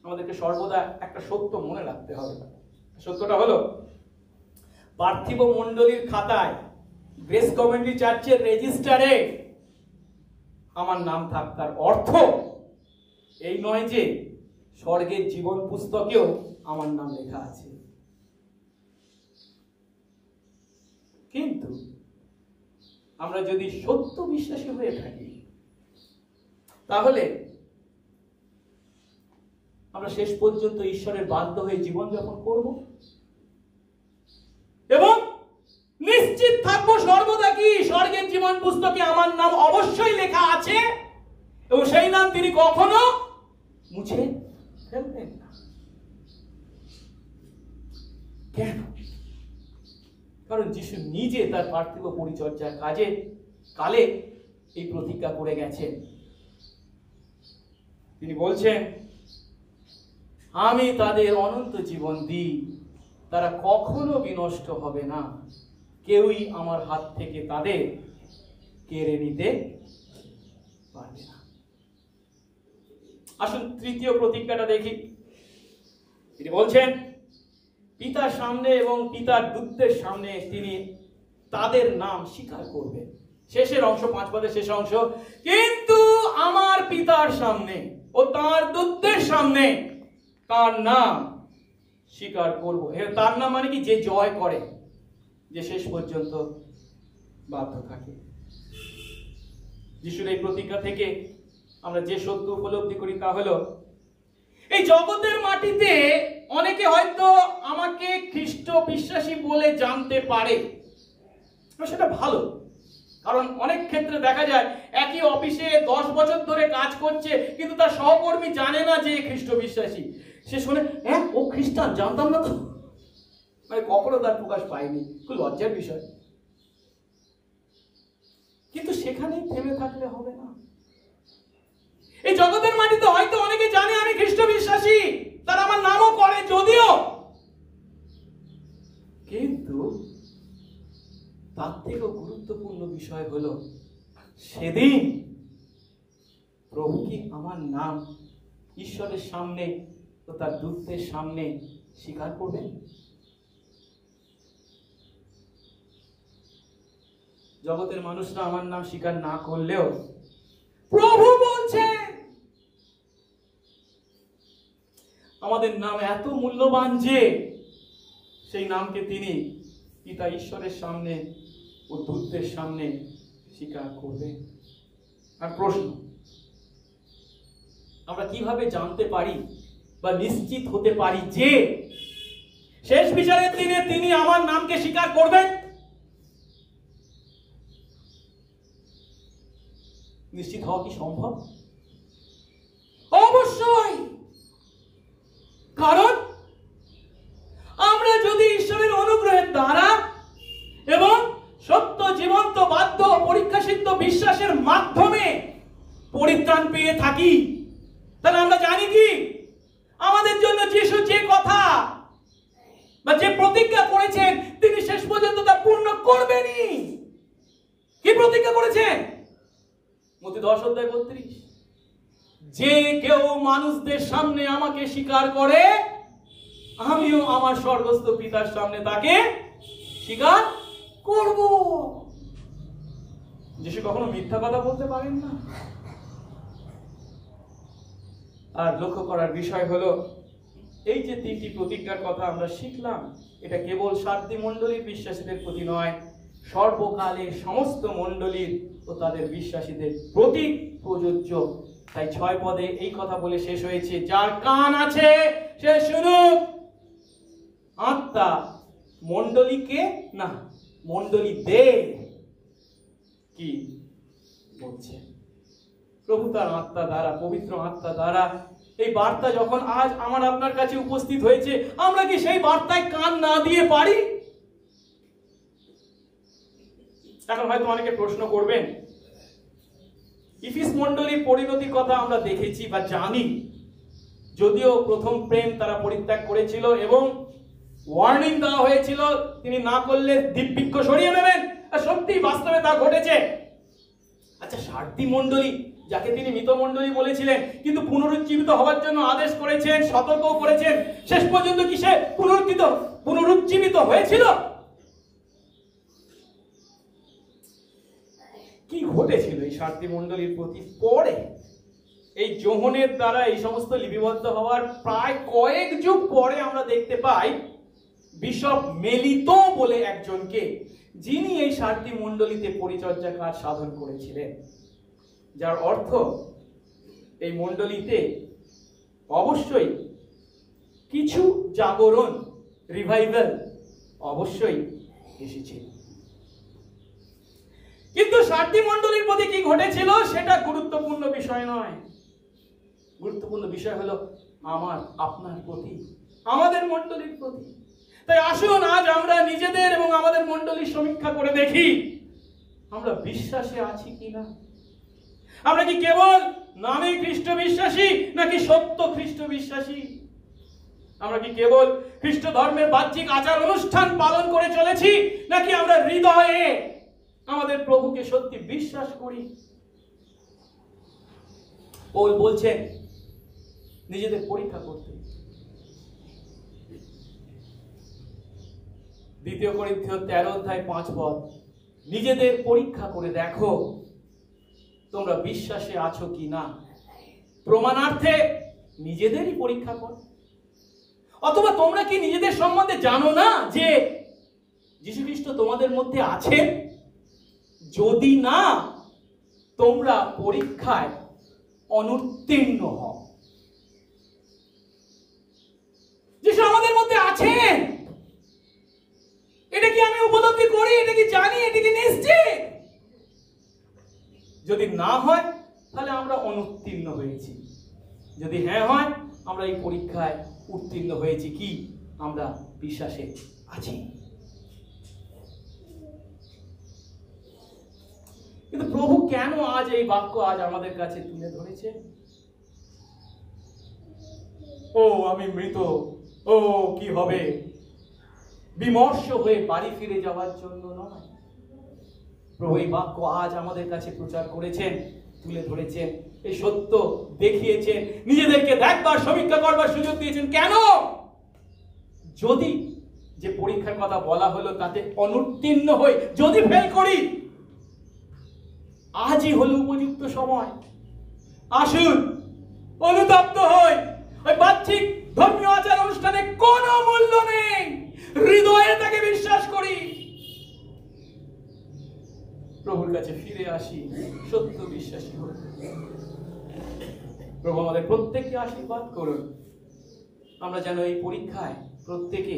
আমাদেরকে সর্বদা একটা সত্য মনে রাখতে হবে। সত্যটা হলো, পার্থিব মণ্ডলীর খাতায়, গ্রেস কমিউনিটি চার্চের রেজিস্টারে আমার নাম থাক, তার অর্থ এই নয় যে স্বর্গের জীবন পুস্তকেও আমার নাম লেখা আছে। কিন্তু আমরা যদি সত্য বিশ্বাসী হয়ে থাকি, তাহলে আমরা শেষ পর্যন্ত ঈশ্বরের বাধ্য হয়ে জীবনযাপন করব এবং নিশ্চিত থাকবো সর্বদা কি স্বর্গের জীবন পুস্তকে আমার নাম অবশ্যই লেখা আছে এবং সেই নাম তিনি কখনো মুছে ফেলবেন না। কেন? কারণ যিশু নিজে তার পার্থিব পরিচর্যার কালে এই প্রতিজ্ঞা করে গেছেন। তিনি বলছেন, আমি তাদের অনন্ত জীবন দিই, তারা কখনো বিনষ্ট হবে না, কেউই আমার হাত থেকে তাদের কেড়ে নিতে পারবে না। আসুন তৃতীয় প্রতিজ্ঞাটা দেখি। তিনি বলছেন, পিতার সামনে এবং পিতার দূতদের সামনে তিনি তাদের নাম স্বীকার করবেন। শেষের অংশ, 5 পদের শেষ অংশ, কিন্তু আমার পিতার সামনে ও তার দূতদের সামনে তার নাম স্বীকার করব। তার নাম মানে কি? যে জয় করে, যে শেষ পর্যন্ত বাধ্য থাকে। যিশুর এই প্রতিজ্ঞা থেকে আমরা যে সত্য উপলব্ধি করি তা হলো, এই জগতের মাটিতে অনেকে হয়তো আমাকে খ্রিস্ট বিশ্বাসী বলে জানতে পারে, সেটা ভালো। কারণ অনেক ক্ষেত্রে দেখা যায় একই অফিসে 10 বছর ধরে কাজ করছে, কিন্তু তার সহকর্মী জানে না যে খ্রিস্ট বিশ্বাসী। সে শুনে, হ্যাঁ ও খ্রিস্টান, জানতাম না তো, মানে কখনো তার প্রকাশ পায়নি। খুব লজ্জার বিষয়। কিন্তু সেখানেই থেমে থাকলে হবে না। এই জগতের মাটিতে হয়তো অনেকে জানে আমি খ্রিস্ট বিশ্বাসী, তারা আমার নামও করে যদিও, কিন্তু তার থেকেও গুরুত্বপূর্ণ বিষয় হলো, সেদিন প্রভু কি আমার নাম ঈশ্বরের সামনে ও তার দূতদের সামনে স্বীকার করবেন? জগতের মানুষরা আমার নাম স্বীকার না করলেও প্রভু বলছেন আমাদের নাম এত মূল্যবান যে সেই নামকে তিনি পিতা ঈশ্বরের সামনে ও দূতদের সামনে স্বীকার করবেন। আর প্রশ্ন, আমরা কিভাবে জানতে পারি বা নিশ্চিত হতে পারি যে শেষ বিচারের দিনে তিনি আমার নামকে স্বীকার করবেন? নিশ্চিত হওয়া কি সম্ভব? অবশ্যই। কারণ আমরা যদি ঈশ্বরের অনুগ্রহের দ্বারা এবং সত্য জীবন্ত বাধ্য পরীক্ষা সিদ্ধ বিশ্বাসের মাধ্যমে পরিত্রাণ পেয়ে থাকি, তাহলে আমরা জানি কি আমাদের জন্য যিশু যে কথা বা যে প্রতিজ্ঞা করেছেন তিনি শেষ পর্যন্ত তা পূর্ণ করবেনই। কি প্রতিজ্ঞা করেছেন? মত্তি 10:32, যে কেউ মানুষদের সামনে আমাকে স্বীকার করে, আমিও আমার স্বর্গস্থ পিতার সামনে তাকে স্বীকার করব। যিশু কখনো মিথ্যা কথা বলতে পারেন না। আর লক্ষ্য করার বিষয় হলো, এই যে 3টি প্রতিজ্ঞার কথা আমরা শিখলাম, এটা কেবল 7টি মণ্ডলীর বিশ্বাসীদের প্রতি নয়, সর্বকালের সমস্ত মণ্ডলীর ও তাদের বিশ্বাসীদের প্রতি প্রযোজ্য। তাই 6 পদে এই কথা বলে শেষ হয়েছে, যার কান আছে সে শুনুক। আত্মা মণ্ডলীকে না, মণ্ডলীদের কি বলছে। প্রভু তার আত্মা দ্বারা, পবিত্র আত্মা দ্বারা এই বার্তা যখন আজ আমার আপনার কাছে উপস্থিত হয়েছে, আমরা কি সেই বার্তায় কান না দিয়ে পারি? এখন হয়তো অনেকে প্রশ্ন করবেন, ইফিস মণ্ডলীর পরিণতির কথা আমরা দেখেছি বা জানি, যদিও প্রথম প্রেম তারা পরিত্যাগ করেছিল এবং ওয়ার্নিং দেওয়া হয়েছিল, তিনি না করলে দিব্যিক্ষ সরিয়ে নেবেন, আর সত্যি বাস্তবে তা ঘটেছে। আচ্ছা, সারথি মণ্ডলী, যাকে তিনি মৃত মণ্ডলী বলেছিলেন, কিন্তু পুনরুজ্জীবিত হওয়ার জন্য আদেশ করেছেন, সতর্কও করেছেন, শেষ পর্যন্ত কি সে পুনরুজ্জীবিত হয়েছিল? কি ঘটেছিল এই সারথি মণ্ডলীর প্রতি? পরে এই যোহনের দ্বারা এই সমস্ত লিপিবদ্ধ হওয়ার প্রায় কয়েক যুগ পরে আমরা দেখতে পাই বিশপ মেলিতো বলে একজনকে, যিনি এই সারথি মণ্ডলীতে পরিচর্যা কাজ সাধন করেছিলেন, যার অর্থ এই মণ্ডলীতে অবশ্যই কিছু জাগরণ, রিভাইভাল অবশ্যই এসেছিল। কিন্তু সারথি মণ্ডলীর প্রতি কি ঘটেছিল সেটা গুরুত্বপূর্ণ বিষয় নয়। গুরুত্বপূর্ণ বিষয় হলো আমার আপনার প্রতি, আমাদের মণ্ডলীর প্রতি। তাই আসুন আজ আমরা নিজেদের এবং আমাদের মণ্ডলীর সমীক্ষা করে দেখি আমরা বিশ্বাসে আছি কিনা। আমরা কি কেবল নামে খ্রিস্ট বিশ্বাসী, নাকি সত্য খ্রিস্ট বিশ্বাসী? আমরা কি কেবল খ্রিস্ট ধর্মের বাহ্যিক আচার অনুষ্ঠান পালন করে চলেছি, নাকি আমরা হৃদয়ে আমাদের প্রভুকে সত্যি বিশ্বাস করি? পৌল বলছেন নিজেদের পরীক্ষা করতে। 2 করিন্থীয় 13:5 নিজেদের পরীক্ষা করে দেখো তোমরা বিশ্বাসে আছো কি না। প্রমাণার্থে নিজেদেরই পরীক্ষা করো। অথবা তোমরা কি নিজেদের সম্বন্ধে জানো না যে যীশু খ্রিস্ট তোমাদের মধ্যে আছেন? যদি না তোমরা পরীক্ষায় অনুত্তীর্ণ হও। যিশু আমাদের মধ্যে আছেন, এটা কি আমি উপলব্ধি করি? এটা কি জানি? এটা কি নিশ্চিত? যদি না হয় তাহলে আমরা অনুত্তীর্ণ হয়েছি, যদি হ্যাঁ হয় আমরা এই পরীক্ষায় উত্তীর্ণ হয়েছি কি আমরা বিশ্বাসে আছি। কিন্তু প্রভু কেন আজ এই বাক্য আজ আমাদের কাছে তুলে ধরেছে? ও আমি মৃত, ও কি হবে, বিমর্ষ হয়ে বাড়ি ফিরে যাওয়ার জন্য নয়। প্রভু এই বাক্য আজ আমাদের কাছে প্রচার করেছেন, তুলে ধরেছেন, এই সত্য দেখিয়েছেন, নিজেদেরকে দেখবার সমীক্ষা করবার সুযোগ দিয়েছেন। কেন? যদি যে পরীক্ষার কথা বলা হলো তাতে অনুত্তীর্ণ হই, যদি ফেল করি, আজই হলো উপযুক্ত সময়। আসুন অনুতপ্ত হই। ওই বাহ্যিক ধর্মীয় আচার অনুষ্ঠানে কোনো মূল্য নেই, হৃদয়ে তাকে বিশ্বাস করি। প্রভুর কাছে ফিরে আসি, সত্য বিশ্বাসী হই। প্রভু আমাদের প্রত্যেককে আশীর্বাদ করুন, আমরা যেন এই পরীক্ষায় প্রত্যেকে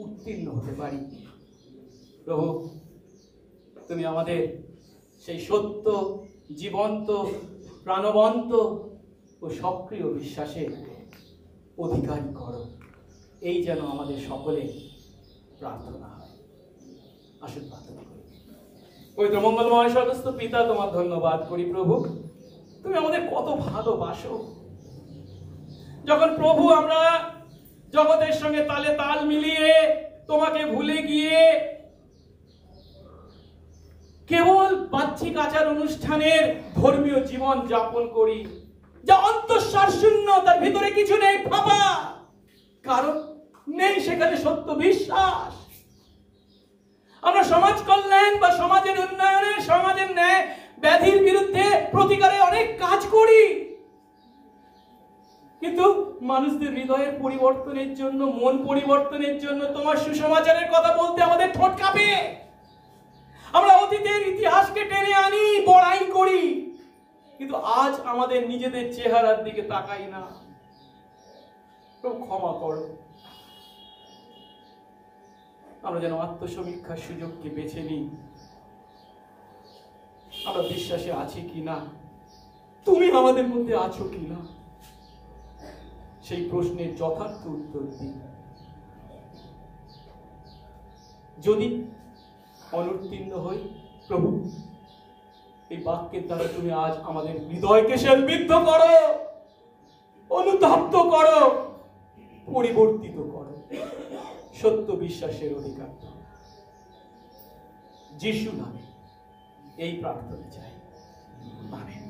উত্তীর্ণ হতে পারি। প্রভু তুমি আমাদের সেই সত্য, জীবন্ত, প্রাণবন্ত ও সক্রিয় বিশ্বাসের অধিকারী করো, এই যেন আমাদের সকলের প্রার্থনা হয়। আসুন প্রার্থনা করি। পবিত্র মঙ্গলময় স্বর্গস্থ পিতা, তোমার ধন্যবাদ করি প্রভু, তুমি আমাদের কত ভালোবাসো। যখন প্রভু আমরা জগতের সঙ্গে তালে তাল মিলিয়ে তোমাকে ভুলে গিয়ে কেবল বাহ্যিক আচার অনুষ্ঠানের ধর্মীয় জীবন যাপন করি, যা অন্তঃসার শূন্য, তার ভিতরে কিছু নেই, ফাঁপা, কারণ নেই সেখানে সত্য বিশ্বাস। আমরা সমাজ কল্যাণ বা সমাজের উন্নয়নে, সমাজের ন্যায় ব্যাধির বিরুদ্ধে প্রতিকারে অনেক কাজ করি, কিন্তু মানুষদের হৃদয়ের পরিবর্তনের জন্য, মন পরিবর্তনের জন্য তোমার সুসমাচারের কথা বলতে আমাদের ঠোঁট কাঁপে। আমরা অতীতের ইতিহাসকে টেনে আনি, বড়াই করি, কিন্তু আজ আমাদের নিজেদের চেহারার দিকে তাকাই না। ক্ষমা করো। আমরা যেন আত্মসমীক্ষার সুযোগকে বেছে নিই। আমরা বিশ্বাসে আছি কিনা, তুমি আমাদের মধ্যে আছো কিনা, সেই প্রশ্নের যথার্থ উত্তর দিই। যদি অনুত্তীর্ণ হই, প্রভু এই বাক্যের দ্বারা তুমি আজ আমাদের হৃদয়কে সেলবিদ্ধ করো, অনুতপ্ত করো, পরিবর্তিত করো। সত্য বিশ্বাসের অধিকার দাও। যিশু নামে এই প্রার্থনা চাই, আমেন।